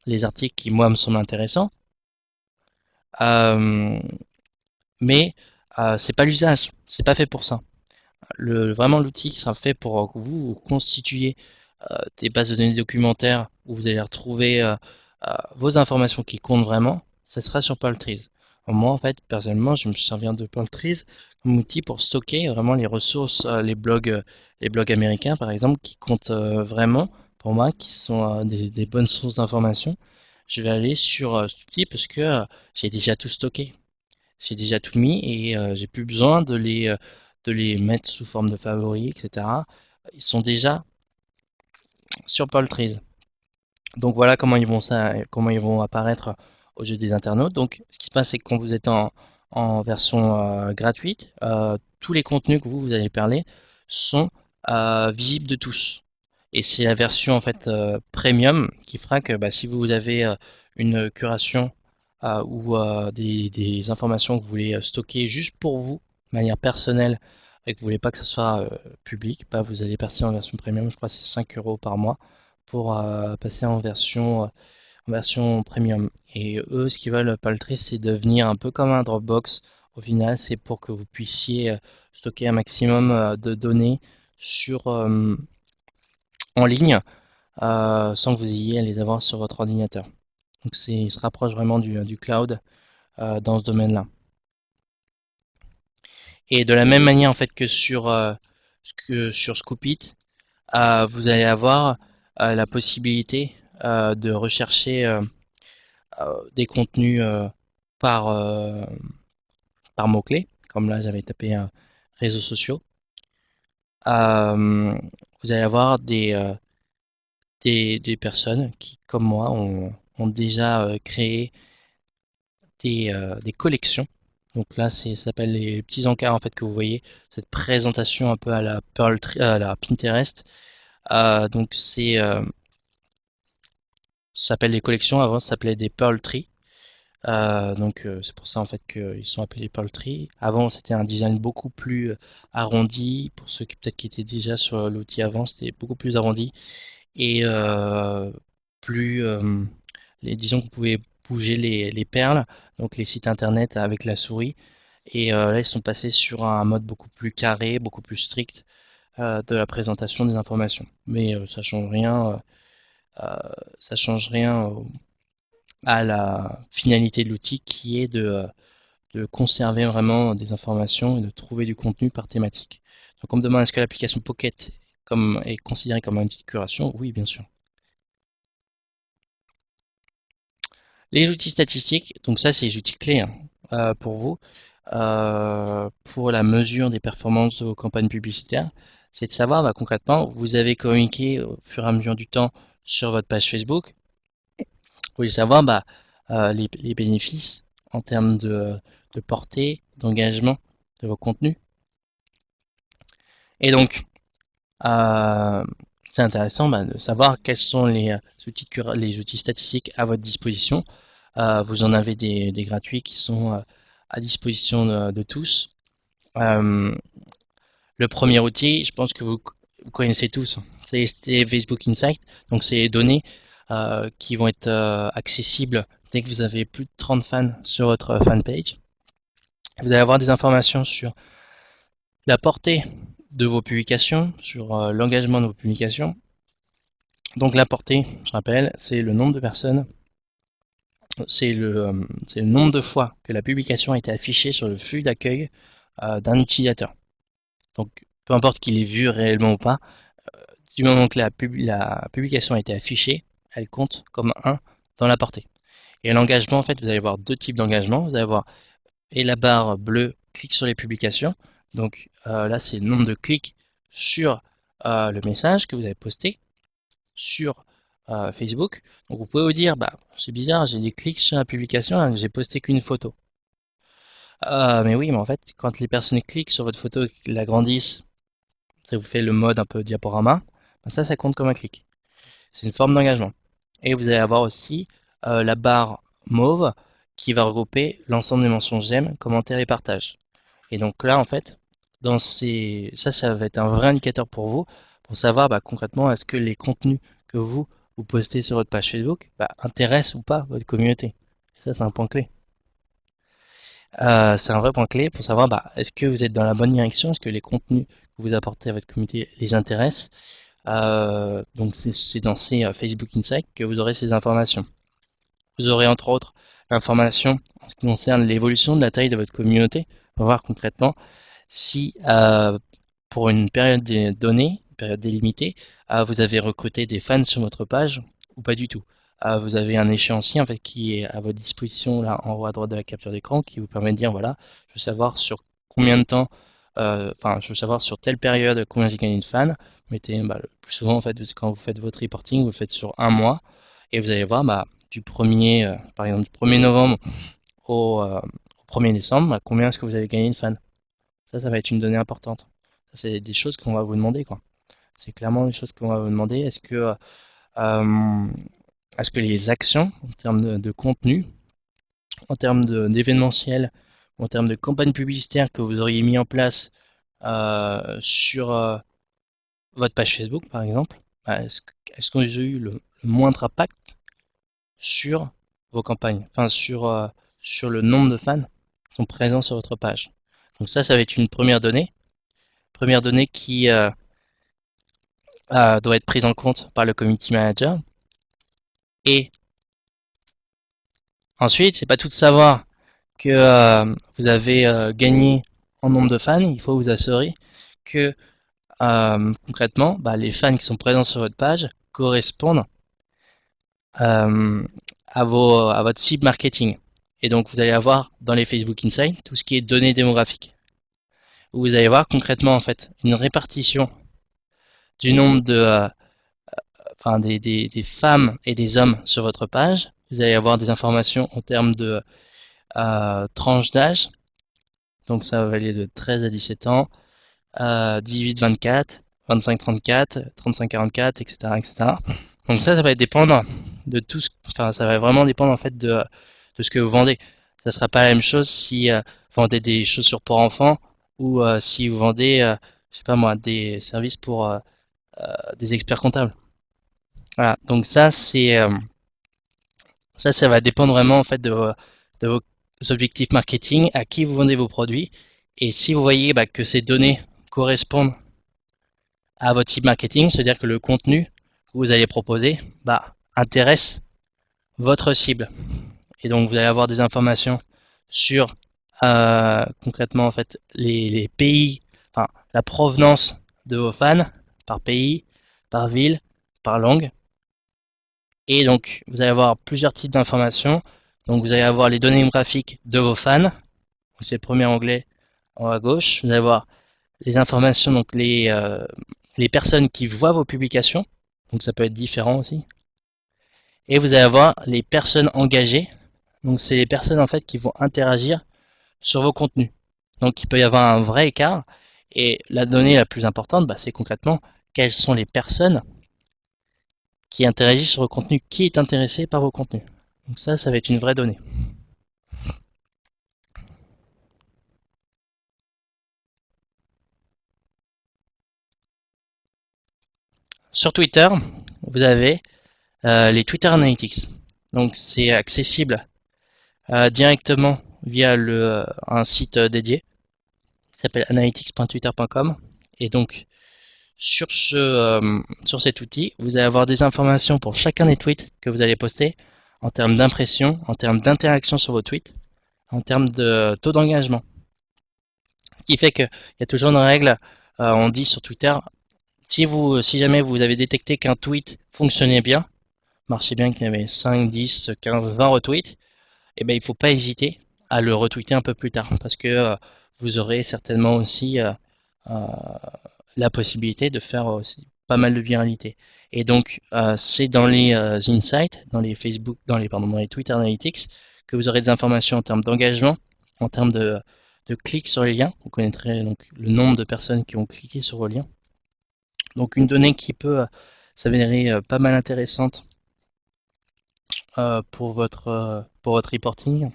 les articles qui, moi, me semblent intéressants. Euh, mais c'est pas l'usage, c'est pas fait pour ça. Vraiment, l'outil qui sera fait pour que vous constituiez des bases de données documentaires où vous allez retrouver vos informations qui comptent vraiment, ça sera sur Paltrees. Moi, en fait, personnellement, je me souviens de Paltrees comme outil pour stocker vraiment les ressources, les blogs américains, par exemple, qui comptent vraiment pour moi, qui sont des bonnes sources d'informations. Je vais aller sur cet outil parce que j'ai déjà tout stocké. J'ai déjà tout mis et j'ai plus besoin de les mettre sous forme de favoris, etc. Ils sont déjà sur Paltrees. Donc voilà comment ils vont apparaître aux yeux des internautes. Donc ce qui se passe, c'est que quand vous êtes en version gratuite, tous les contenus que vous allez parler sont visibles de tous. Et c'est la version en fait premium qui fera que bah, si vous avez une curation ou des informations que vous voulez stocker juste pour vous, de manière personnelle, et que vous voulez pas que ce soit public, bah, vous allez passer en version premium. Je crois que c'est 5 euros par mois pour passer en version premium. Et eux, ce qu'ils veulent, Paltry, c'est devenir un peu comme un Dropbox. Au final, c'est pour que vous puissiez stocker un maximum de données sur en ligne sans que vous ayez à les avoir sur votre ordinateur. Donc il se rapproche vraiment du cloud dans ce domaine-là. Et de la même manière en fait que sur Scoopit, vous allez avoir la possibilité de rechercher des contenus par, euh, par mots-clés, comme là j'avais tapé réseaux sociaux. Euh, vous allez avoir des personnes qui, comme moi, ont déjà créé des collections. Donc là, ça s'appelle les petits encarts en fait que vous voyez, cette présentation un peu à la à la Pinterest. Donc ça s'appelle des collections. Avant, ça s'appelait des Pearl Tree. C'est pour ça en fait qu'ils sont appelés Pearl Tree. Avant, c'était un design beaucoup plus arrondi. Pour ceux qui peut-être qui étaient déjà sur l'outil avant, c'était beaucoup plus arrondi et plus disons que vous pouvez bouger les perles, donc les sites internet avec la souris. Et là, ils sont passés sur un mode beaucoup plus carré, beaucoup plus strict de la présentation des informations. Mais ça change rien à la finalité de l'outil qui est de conserver vraiment des informations et de trouver du contenu par thématique. Donc on me demande est-ce que l'application Pocket est considérée comme un outil de curation? Oui, bien sûr. Les outils statistiques, donc ça c'est les outils clés hein, pour vous, pour la mesure des performances de vos campagnes publicitaires, c'est de savoir bah, concrètement, vous avez communiqué au fur et à mesure du temps sur votre page Facebook, vous voulez savoir bah, les bénéfices en termes de portée, d'engagement de vos contenus. Et donc, euh, c'est intéressant bah, de savoir quels sont les outils statistiques à votre disposition. Vous en avez des gratuits qui sont à disposition de tous. Euh, le premier outil, je pense que vous connaissez tous, c'est Facebook Insight. Donc c'est les données qui vont être accessibles dès que vous avez plus de 30 fans sur votre fanpage. Vous allez avoir des informations sur la portée de vos publications, sur l'engagement de vos publications. Donc la portée, je rappelle, c'est le nombre de personnes, c'est le nombre de fois que la publication a été affichée sur le flux d'accueil d'un utilisateur. Donc peu importe qu'il ait vu réellement ou pas, du moment que la publication a été affichée, elle compte comme 1 dans la portée. Et l'engagement, en fait, vous allez avoir deux types d'engagement. Vous allez avoir et la barre bleue clique sur les publications. Donc là, c'est le nombre de clics sur le message que vous avez posté sur Facebook. Donc vous pouvez vous dire, bah c'est bizarre, j'ai des clics sur la publication, hein, j'ai posté qu'une photo. Mais oui, mais en fait, quand les personnes cliquent sur votre photo et l'agrandissent, ça vous fait le mode un peu diaporama, ben ça compte comme un clic. C'est une forme d'engagement. Et vous allez avoir aussi la barre mauve qui va regrouper l'ensemble des mentions j'aime, commentaires et partages. Et donc là, en fait, ça va être un vrai indicateur pour savoir bah, concrètement est-ce que les contenus que vous postez sur votre page Facebook bah, intéressent ou pas votre communauté. Et ça, c'est un point clé. C'est un vrai point clé pour savoir bah, est-ce que vous êtes dans la bonne direction, est-ce que les contenus que vous apportez à votre communauté les intéressent. Donc c'est dans ces Facebook Insights que vous aurez ces informations. Vous aurez entre autres l'information en ce qui concerne l'évolution de la taille de votre communauté pour voir concrètement si pour une période donnée, une période délimitée, vous avez recruté des fans sur votre page ou pas du tout. Vous avez un échéancier en fait qui est à votre disposition là en haut à droite de la capture d'écran qui vous permet de dire voilà, je veux savoir sur combien de temps, je veux savoir sur telle période combien j'ai gagné de fans. Mettez bah, le plus souvent en fait quand vous faites votre reporting, vous le faites sur un mois et vous allez voir bah, du 1er par exemple du 1er novembre au 1er décembre, bah, combien est-ce que vous avez gagné de fans. Ça va être une donnée importante. Ça, c'est des choses qu'on va vous demander, quoi. C'est clairement des choses qu'on va vous demander. Euh, est-ce que les actions, en termes de contenu, en termes d'événementiel, en termes de campagne publicitaire que vous auriez mis en place sur votre page Facebook, par exemple, bah, est-ce qu'on a eu le moindre impact sur vos campagnes, enfin sur le nombre de fans qui sont présents sur votre page. Donc ça va être une première donnée qui doit être prise en compte par le community manager. Et ensuite, c'est pas tout de savoir que vous avez gagné en nombre de fans. Il faut vous assurer que concrètement, les fans qui sont présents sur votre page correspondent euh, à votre cible marketing. Et donc, vous allez avoir dans les Facebook Insights tout ce qui est données démographiques. Où vous allez voir concrètement en fait une répartition du nombre des femmes et des hommes sur votre page. Vous allez avoir des informations en termes de tranche d'âge. Donc ça va aller de 13 à 17 ans, 18-24, 25-34, 35-44, etc., etc. Donc ça va dépendre de tout ce, enfin, ça va vraiment dépendre en fait de ce que vous vendez. Ça sera pas la même chose si vous vendez des chaussures pour enfants ou si vous vendez, je sais pas moi, des services pour des experts comptables. Voilà. Donc ça va dépendre vraiment en fait de vos objectifs marketing, à qui vous vendez vos produits, et si vous voyez que ces données correspondent à votre type marketing, c'est-à-dire que le contenu que vous allez proposer intéresse votre cible. Et donc vous allez avoir des informations sur concrètement en fait les pays, enfin la provenance de vos fans par pays, par ville, par langue. Et donc vous allez avoir plusieurs types d'informations. Donc vous allez avoir les données graphiques de vos fans. C'est le premier onglet en haut à gauche. Vous allez avoir les informations, donc les personnes qui voient vos publications. Donc ça peut être différent aussi. Et vous allez avoir les personnes engagées. Donc c'est les personnes en fait qui vont interagir sur vos contenus. Donc il peut y avoir un vrai écart. Et la donnée la plus importante, c'est concrètement quelles sont les personnes qui interagissent sur vos contenus, qui est intéressé par vos contenus. Donc ça va être une vraie donnée. Sur Twitter, vous avez les Twitter Analytics. Donc c'est accessible directement via un site dédié qui s'appelle analytics.twitter.com. Et donc sur cet outil, vous allez avoir des informations pour chacun des tweets que vous allez poster en termes d'impression, en termes d'interaction sur vos tweets, en termes de taux d'engagement. Ce qui fait qu'il y a toujours une règle, on dit sur Twitter, si jamais vous avez détecté qu'un tweet fonctionnait bien, marchait bien, qu'il y avait 5, 10, 15, 20 retweets, et ben il ne faut pas hésiter à le retweeter un peu plus tard parce que vous aurez certainement aussi euh, la possibilité de faire aussi pas mal de viralité. Et donc c'est dans les insights, dans les Facebook, dans les Twitter Analytics que vous aurez des informations en termes d'engagement, en termes de clics sur les liens. Vous connaîtrez donc le nombre de personnes qui ont cliqué sur vos liens. Donc une donnée qui peut s'avérer pas mal intéressante pour votre reporting.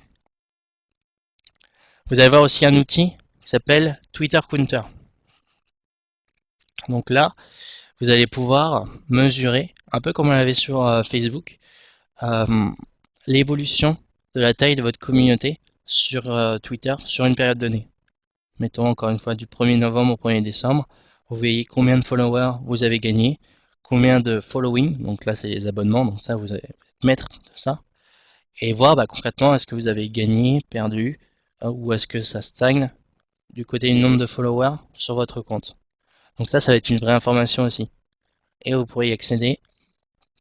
Vous allez voir aussi un outil qui s'appelle Twitter Counter. Donc là, vous allez pouvoir mesurer, un peu comme on l'avait sur Facebook, euh, l'évolution de la taille de votre communauté sur Twitter sur une période donnée. Mettons encore une fois du 1er novembre au 1er décembre, vous voyez combien de followers vous avez gagné, combien de following, donc là c'est les abonnements, donc ça vous allez mettre de ça, et voir concrètement est-ce que vous avez gagné, perdu, ou est-ce que ça stagne du côté du nombre de followers sur votre compte. Donc ça va être une vraie information aussi. Et vous pourrez y accéder,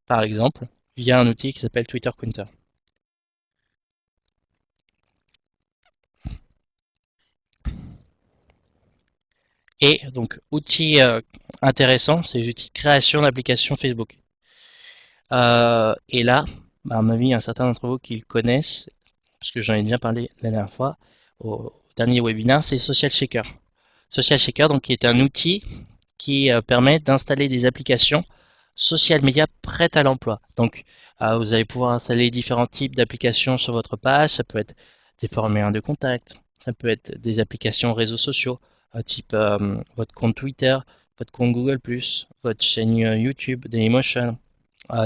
par exemple, via un outil qui s'appelle Twitter Counter. Et donc, outil intéressant, c'est l'outil de création d'application Facebook. Et là, à mon avis, il y a un certain d'entre vous qui le connaissent, parce que j'en ai déjà parlé la dernière fois, au dernier webinaire, c'est Social Shaker. Social Shaker, donc, qui est un outil qui permet d'installer des applications social media prêtes à l'emploi. Donc, vous allez pouvoir installer différents types d'applications sur votre page. Ça peut être des formulaires de contact, ça peut être des applications réseaux sociaux, type votre compte Twitter, votre compte Google+, votre chaîne YouTube, Dailymotion,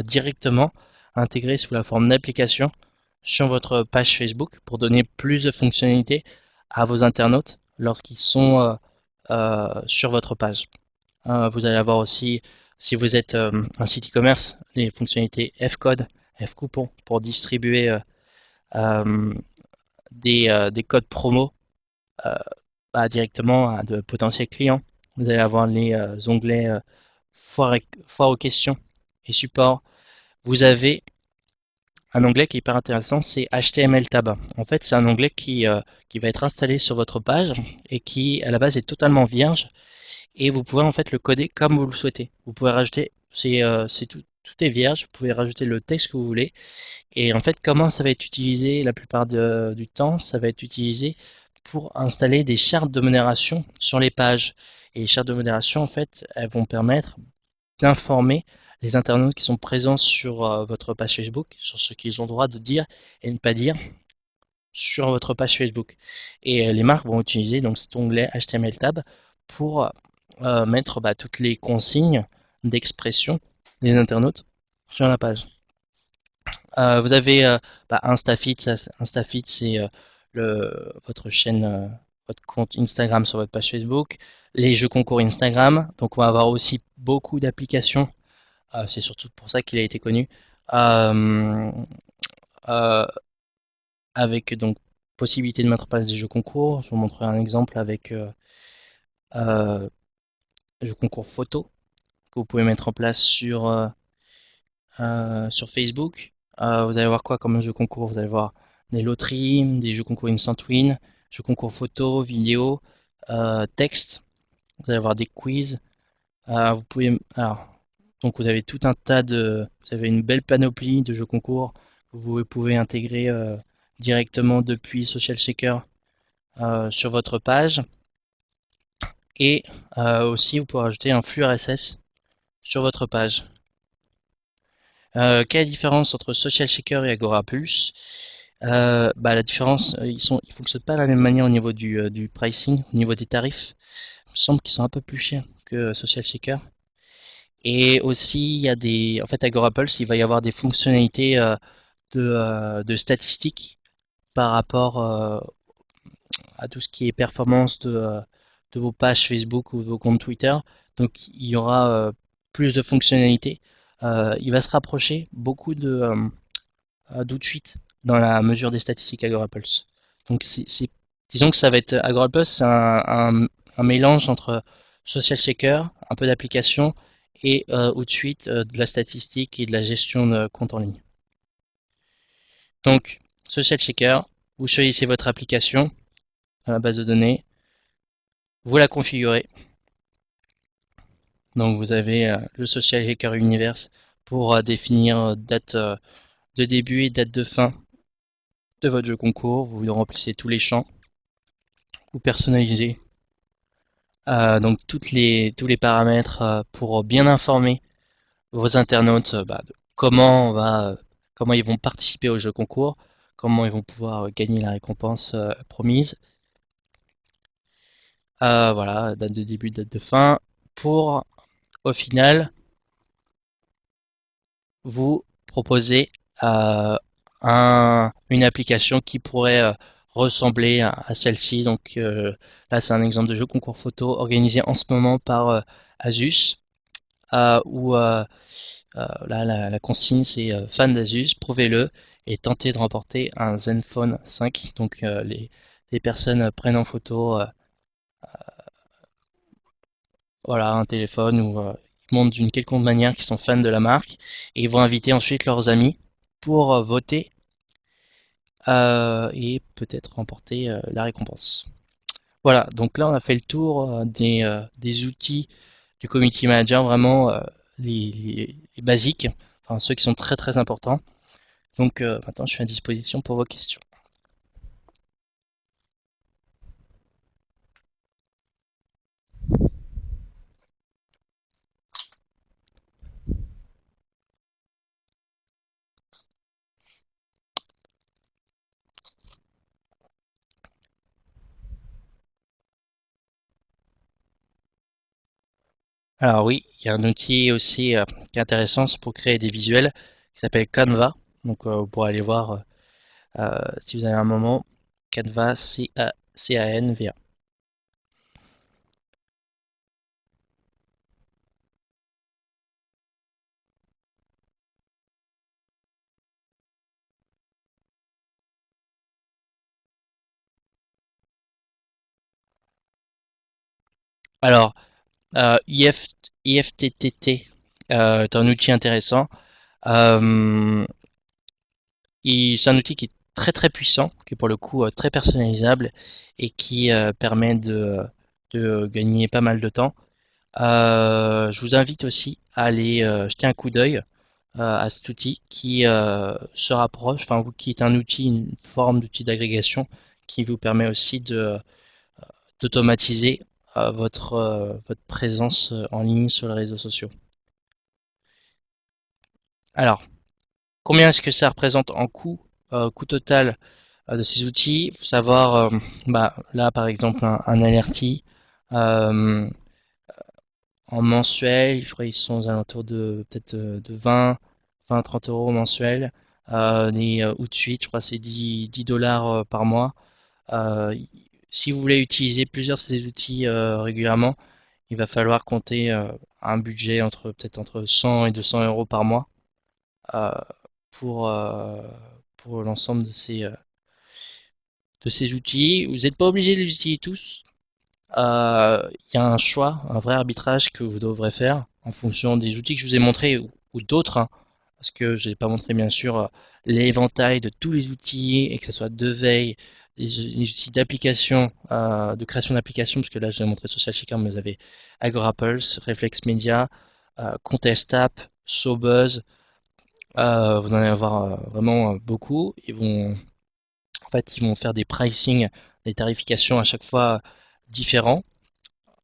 directement intégré sous la forme d'application sur votre page Facebook pour donner plus de fonctionnalités à vos internautes lorsqu'ils sont sur votre page. Vous allez avoir aussi, si vous êtes un site e-commerce, les fonctionnalités F-code, F-coupon pour distribuer euh, des codes promo directement à de potentiels clients. Vous allez avoir les onglets foire aux questions et support. Vous avez un onglet qui est hyper intéressant, c'est HTML Tab. En fait, c'est un onglet qui va être installé sur votre page et qui, à la base, est totalement vierge. Et vous pouvez en fait le coder comme vous le souhaitez. Vous pouvez rajouter, c'est tout est vierge. Vous pouvez rajouter le texte que vous voulez. Et en fait, comment ça va être utilisé la plupart du temps? Ça va être utilisé pour installer des chartes de modération sur les pages. Et les chartes de modération, en fait, elles vont permettre d'informer les internautes qui sont présents sur votre page Facebook, sur ce qu'ils ont le droit de dire et ne pas dire sur votre page Facebook. Et les marques vont utiliser donc cet onglet HTML Tab pour mettre toutes les consignes d'expression des internautes sur la page. Vous avez InstaFeed. InstaFeed, c'est votre chaîne, votre compte Instagram sur votre page Facebook. Les jeux concours Instagram. Donc on va avoir aussi beaucoup d'applications. C'est surtout pour ça qu'il a été connu. Euh, euh, avec donc possibilité de mettre en place des jeux concours. Je vous montrerai un exemple avec euh, jeux concours photo que vous pouvez mettre en place sur Facebook. Vous allez voir quoi comme jeu concours? Vous allez voir des loteries, des jeux concours Instant Win, jeux concours photo, vidéo, texte. Vous allez avoir des quiz. Vous pouvez, alors, donc vous avez tout un tas vous avez une belle panoplie de jeux concours que vous pouvez intégrer directement depuis Social Shaker sur votre page. Et aussi, vous pouvez ajouter un flux RSS sur votre page. Quelle est la différence entre Social Shaker et Agora Pulse? La différence, ils fonctionnent pas de la même manière au niveau du pricing, au niveau des tarifs. Il me semble qu'ils sont un peu plus chers que Social Shaker. Et aussi, il y a en fait, Agora Pulse, il va y avoir des fonctionnalités de statistiques par rapport à tout ce qui est performance de vos pages Facebook ou de vos comptes Twitter. Donc, il y aura plus de fonctionnalités. Il va se rapprocher beaucoup d'outsuite dans la mesure des statistiques Agorapulse. Donc disons que ça va être Agorapulse, c'est un mélange entre Social Checker, un peu d'application et outsuite de la statistique et de la gestion de compte en ligne. Donc Social Checker, vous choisissez votre application dans la base de données, vous la configurez. Donc vous avez le Social Checker Universe pour définir date de début et date de fin de votre jeu concours. Vous remplissez tous les champs. Vous personnalisez donc tous les paramètres pour bien informer vos internautes de comment ils vont participer au jeu concours, comment ils vont pouvoir gagner la récompense promise. Voilà, date de début, date de fin, pour au final vous proposer une application qui pourrait ressembler à celle-ci. Donc là, c'est un exemple de jeu concours photo organisé en ce moment par Asus, où là, la consigne c'est fan d'Asus, prouvez-le et tentez de remporter un Zenfone 5. Donc les personnes prennent en photo voilà, un téléphone ou ils montrent d'une quelconque manière qu'ils sont fans de la marque et ils vont inviter ensuite leurs amis pour voter et peut-être remporter la récompense. Voilà, donc là on a fait le tour des outils du Community Manager, vraiment les basiques, enfin ceux qui sont très très importants. Donc maintenant je suis à disposition pour vos questions. Alors oui, il y a un outil aussi qui est intéressant, c'est pour créer des visuels, qui s'appelle Canva. Donc vous pourrez aller voir si vous avez un moment. Canva, C-A-N-V-A. Alors, IF, IFTTT est un outil intéressant. Euh, c'est un outil qui est très très puissant, qui est pour le coup très personnalisable et qui permet de gagner pas mal de temps. Je vous invite aussi à aller jeter un coup d'œil à cet outil qui se rapproche, enfin qui est un outil, une forme d'outil d'agrégation qui vous permet aussi de d'automatiser votre présence en ligne sur les réseaux sociaux. Alors, combien est-ce que ça représente en coût, coût total de ces outils? Il faut savoir, bah, là par exemple un Alerty euh, en mensuel, je crois qu'ils sont aux alentours de peut-être de 20-30 euros mensuels. Et ou de suite, je crois que c'est 10 dollars par mois. Euh, Si vous voulez utiliser plusieurs de ces outils régulièrement, il va falloir compter un budget peut-être entre 100 et 200 euros par mois euh, pour, euh, pour l'ensemble de ces outils. Vous n'êtes pas obligé de les utiliser tous. Il y a un choix, un vrai arbitrage que vous devrez faire en fonction des outils que je vous ai montrés ou d'autres, hein, parce que je n'ai pas montré bien sûr l'éventail de tous les outils, et que ce soit de veille, des outils d'application, de création d'applications, parce que là je vous ai montré Social Checker, mais vous avez AgoraPulse, Reflex Media, Contest App, Sobuzz, vous en allez avoir vraiment beaucoup. En fait, ils vont faire des pricing, des tarifications à chaque fois différents.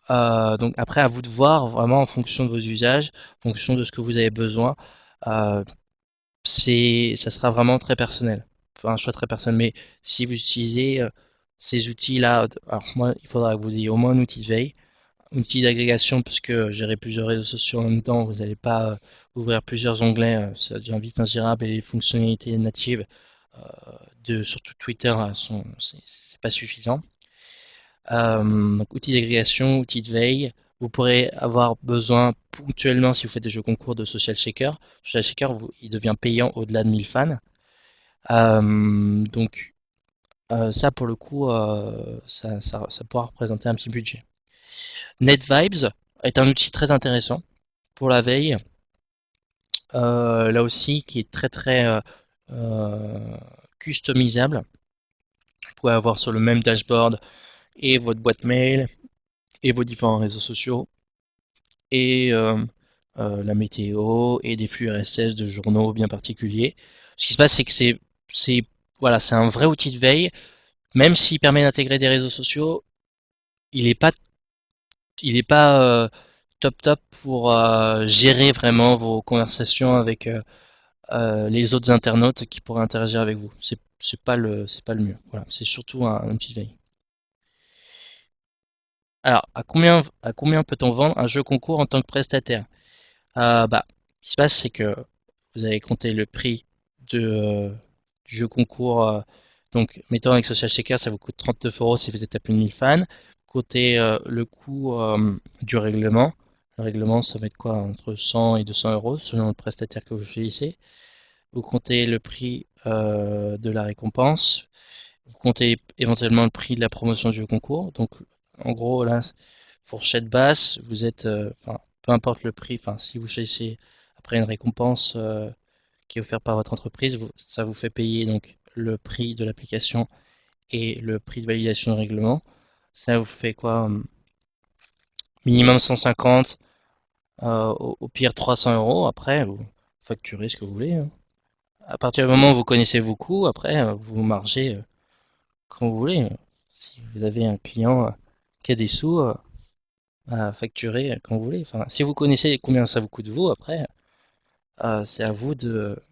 Donc après, à vous de voir vraiment en fonction de vos usages, en fonction de ce que vous avez besoin. Euh, Ça sera vraiment très personnel. Enfin, un choix très personnel. Mais si vous utilisez ces outils-là, alors moi, il faudra que vous ayez au moins un outil de veille, un outil d'agrégation, parce que gérer plusieurs réseaux sociaux en même temps, vous n'allez pas ouvrir plusieurs onglets, ça devient vite ingérable et les fonctionnalités natives euh, surtout Twitter c'est pas suffisant. Donc, outils d'agrégation, outils de veille. Vous pourrez avoir besoin ponctuellement si vous faites des jeux concours de Social Checker. Social Checker, il devient payant au-delà de 1000 fans. Donc ça pour le coup, ça pourra représenter un petit budget. NetVibes est un outil très intéressant pour la veille. Là aussi, qui est très très euh, customisable. Vous pouvez avoir sur le même dashboard et votre boîte mail et vos différents réseaux sociaux et la météo et des flux RSS de journaux bien particuliers. Ce qui se passe, c'est que c'est voilà, c'est un vrai outil de veille. Même s'il permet d'intégrer des réseaux sociaux, il est pas top top pour gérer vraiment vos conversations avec les autres internautes qui pourraient interagir avec vous. C'est pas le mieux. Voilà, c'est surtout un outil de veille. Alors, à combien peut-on vendre un jeu concours en tant que prestataire? Bah, ce qui se passe, c'est que vous avez compté le prix du jeu concours. Donc, mettons avec Social Checker, ça vous coûte 39 euros si vous êtes à plus de 1000 fans. Côté le coût du règlement. Le règlement, ça va être quoi? Entre 100 et 200 euros selon le prestataire que vous choisissez. Vous comptez le prix de la récompense. Vous comptez éventuellement le prix de la promotion du jeu concours. Donc, en gros, là, fourchette basse, vous êtes, enfin, peu importe le prix, enfin, si vous choisissez après une récompense qui est offerte par votre entreprise, ça vous fait payer donc le prix de l'application et le prix de validation de règlement. Ça vous fait quoi? Minimum 150, au pire 300 euros. Après, vous facturez ce que vous voulez, hein. À partir du moment où vous connaissez vos coûts, après, vous margez quand vous voulez. Si vous avez un client qui a des sous à facturer quand vous voulez. Enfin, si vous connaissez combien ça vous coûte vous, après, c'est à vous de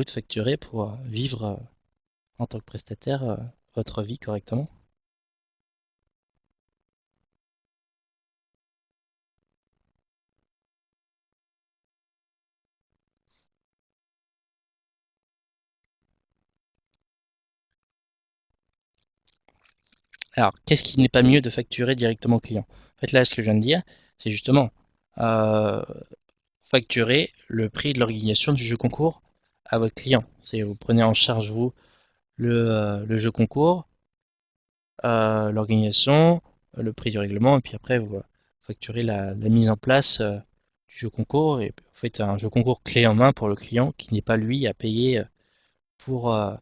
facturer pour vivre en tant que prestataire votre vie correctement. Alors, qu'est-ce qui n'est pas mieux de facturer directement au client? En fait, là, ce que je viens de dire, c'est justement euh, facturer le prix de l'organisation du jeu concours à votre client. C'est vous prenez en charge vous le jeu concours, l'organisation, le prix du règlement, et puis après vous facturer la mise en place du jeu concours et en fait un jeu concours clé en main pour le client qui n'est pas lui à payer pour, euh,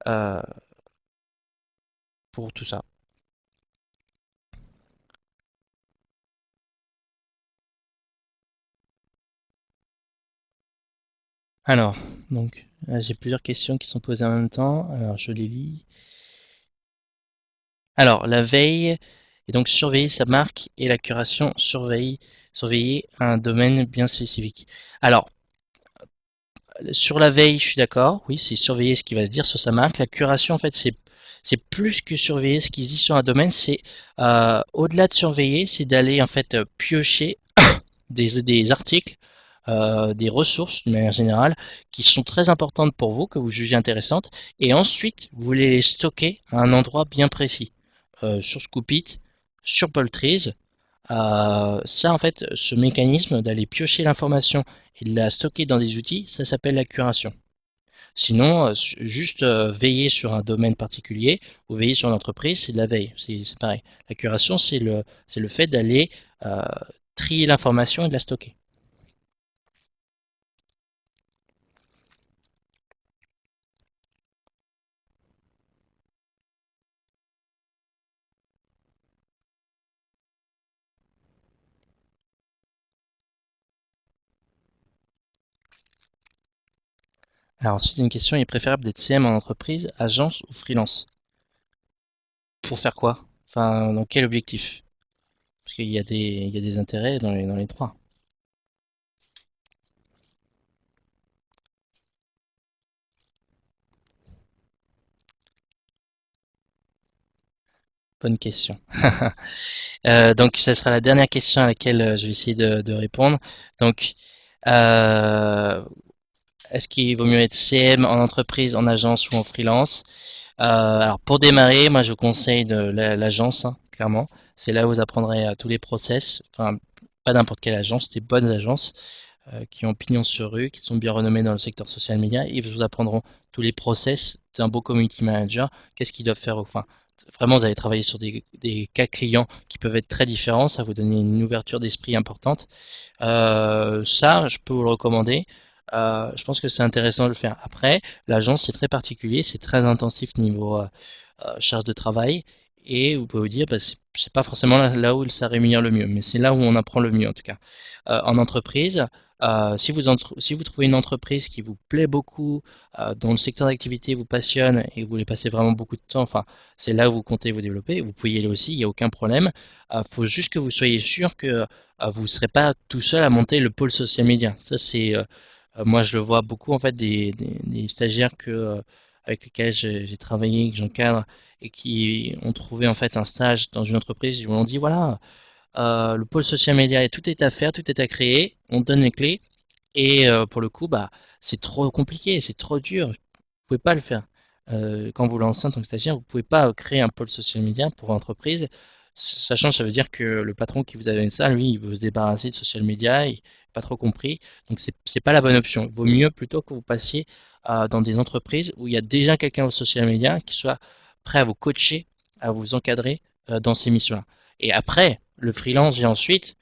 euh, pour tout ça. Alors, donc, j'ai plusieurs questions qui sont posées en même temps. Alors, je les lis. Alors, la veille, et donc surveiller sa marque et la curation, surveiller un domaine bien spécifique. Alors, sur la veille, je suis d'accord. Oui, c'est surveiller ce qui va se dire sur sa marque. La curation, en fait, c'est plus que surveiller ce qui se dit sur un domaine. C'est au-delà de surveiller, c'est d'aller en fait piocher des articles, des ressources d'une manière générale, qui sont très importantes pour vous, que vous jugez intéressantes, et ensuite vous voulez les stocker à un endroit bien précis, sur Scoopit, sur Poultries. Ça, en fait, ce mécanisme d'aller piocher l'information et de la stocker dans des outils, ça s'appelle la curation. Sinon, juste veiller sur un domaine particulier ou veiller sur une entreprise, c'est de la veille. C'est pareil. La curation, c'est le fait d'aller euh, trier l'information et de la stocker. Alors ensuite, une question, il est préférable d'être CM en entreprise, agence ou freelance? Pour faire quoi? Enfin, dans quel objectif? Parce il y a des intérêts dans les trois. Bonne question. Donc, ça sera la dernière question à laquelle je vais essayer de répondre. Donc, euh, est-ce qu'il vaut mieux être CM en entreprise, en agence ou en freelance? Alors, pour démarrer, moi, je vous conseille de l'agence, hein, clairement. C'est là où vous apprendrez tous les process. Enfin, pas n'importe quelle agence, des bonnes agences qui ont pignon sur rue, qui sont bien renommées dans le secteur social media. Ils vous apprendront tous les process d'un beau community manager. Qu'est-ce qu'ils doivent faire? Enfin, vraiment, vous allez travailler sur des cas clients qui peuvent être très différents. Ça va vous donner une ouverture d'esprit importante. Ça, je peux vous le recommander. Je pense que c'est intéressant de le faire. Après, l'agence, c'est très particulier, c'est très intensif niveau charge de travail. Et vous pouvez vous dire, bah, c'est pas forcément là où ça rémunère le mieux, mais c'est là où on apprend le mieux en tout cas. En entreprise, si vous trouvez une entreprise qui vous plaît beaucoup, dont le secteur d'activité vous passionne et vous voulez passer vraiment beaucoup de temps, enfin, c'est là où vous comptez vous développer, vous pouvez y aller aussi, il n'y a aucun problème. Faut juste que vous soyez sûr que vous ne serez pas tout seul à monter le pôle social media. Ça, c'est moi, je le vois beaucoup en fait des stagiaires avec lesquels j'ai travaillé, que j'encadre et qui ont trouvé en fait un stage dans une entreprise. Ils m'ont dit voilà, le pôle social media, tout est à faire, tout est à créer. On te donne les clés et pour le coup, bah c'est trop compliqué, c'est trop dur. Vous pouvez pas le faire. Quand vous lancez en tant que stagiaire, vous pouvez pas créer un pôle social media pour l'entreprise, sachant que ça veut dire que le patron qui vous a donné ça, lui, il veut se débarrasser de social media, il n'a pas trop compris. Donc c'est pas la bonne option. Il vaut mieux plutôt que vous passiez dans des entreprises où il y a déjà quelqu'un au social media qui soit prêt à vous coacher, à vous encadrer dans ces missions-là. Et après, le freelance vient ensuite.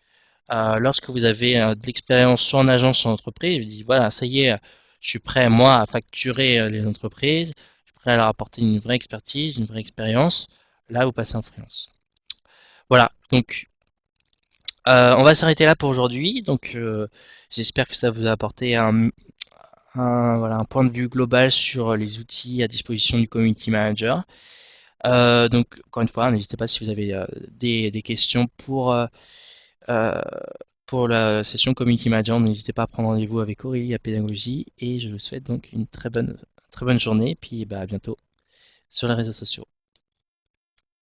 Lorsque vous avez de l'expérience soit en agence, soit en entreprise, je dis voilà, ça y est, je suis prêt moi à facturer les entreprises, je suis prêt à leur apporter une vraie expertise, une vraie expérience. Là, vous passez en freelance. Voilà, donc on va s'arrêter là pour aujourd'hui. Donc j'espère que ça vous a apporté voilà, un point de vue global sur les outils à disposition du community manager. Donc encore une fois, n'hésitez pas si vous avez des questions euh, pour la session Community Manager, n'hésitez pas à prendre rendez-vous avec Aurélie à Pédagogie et je vous souhaite donc une très bonne journée. Puis bah, à bientôt sur les réseaux sociaux.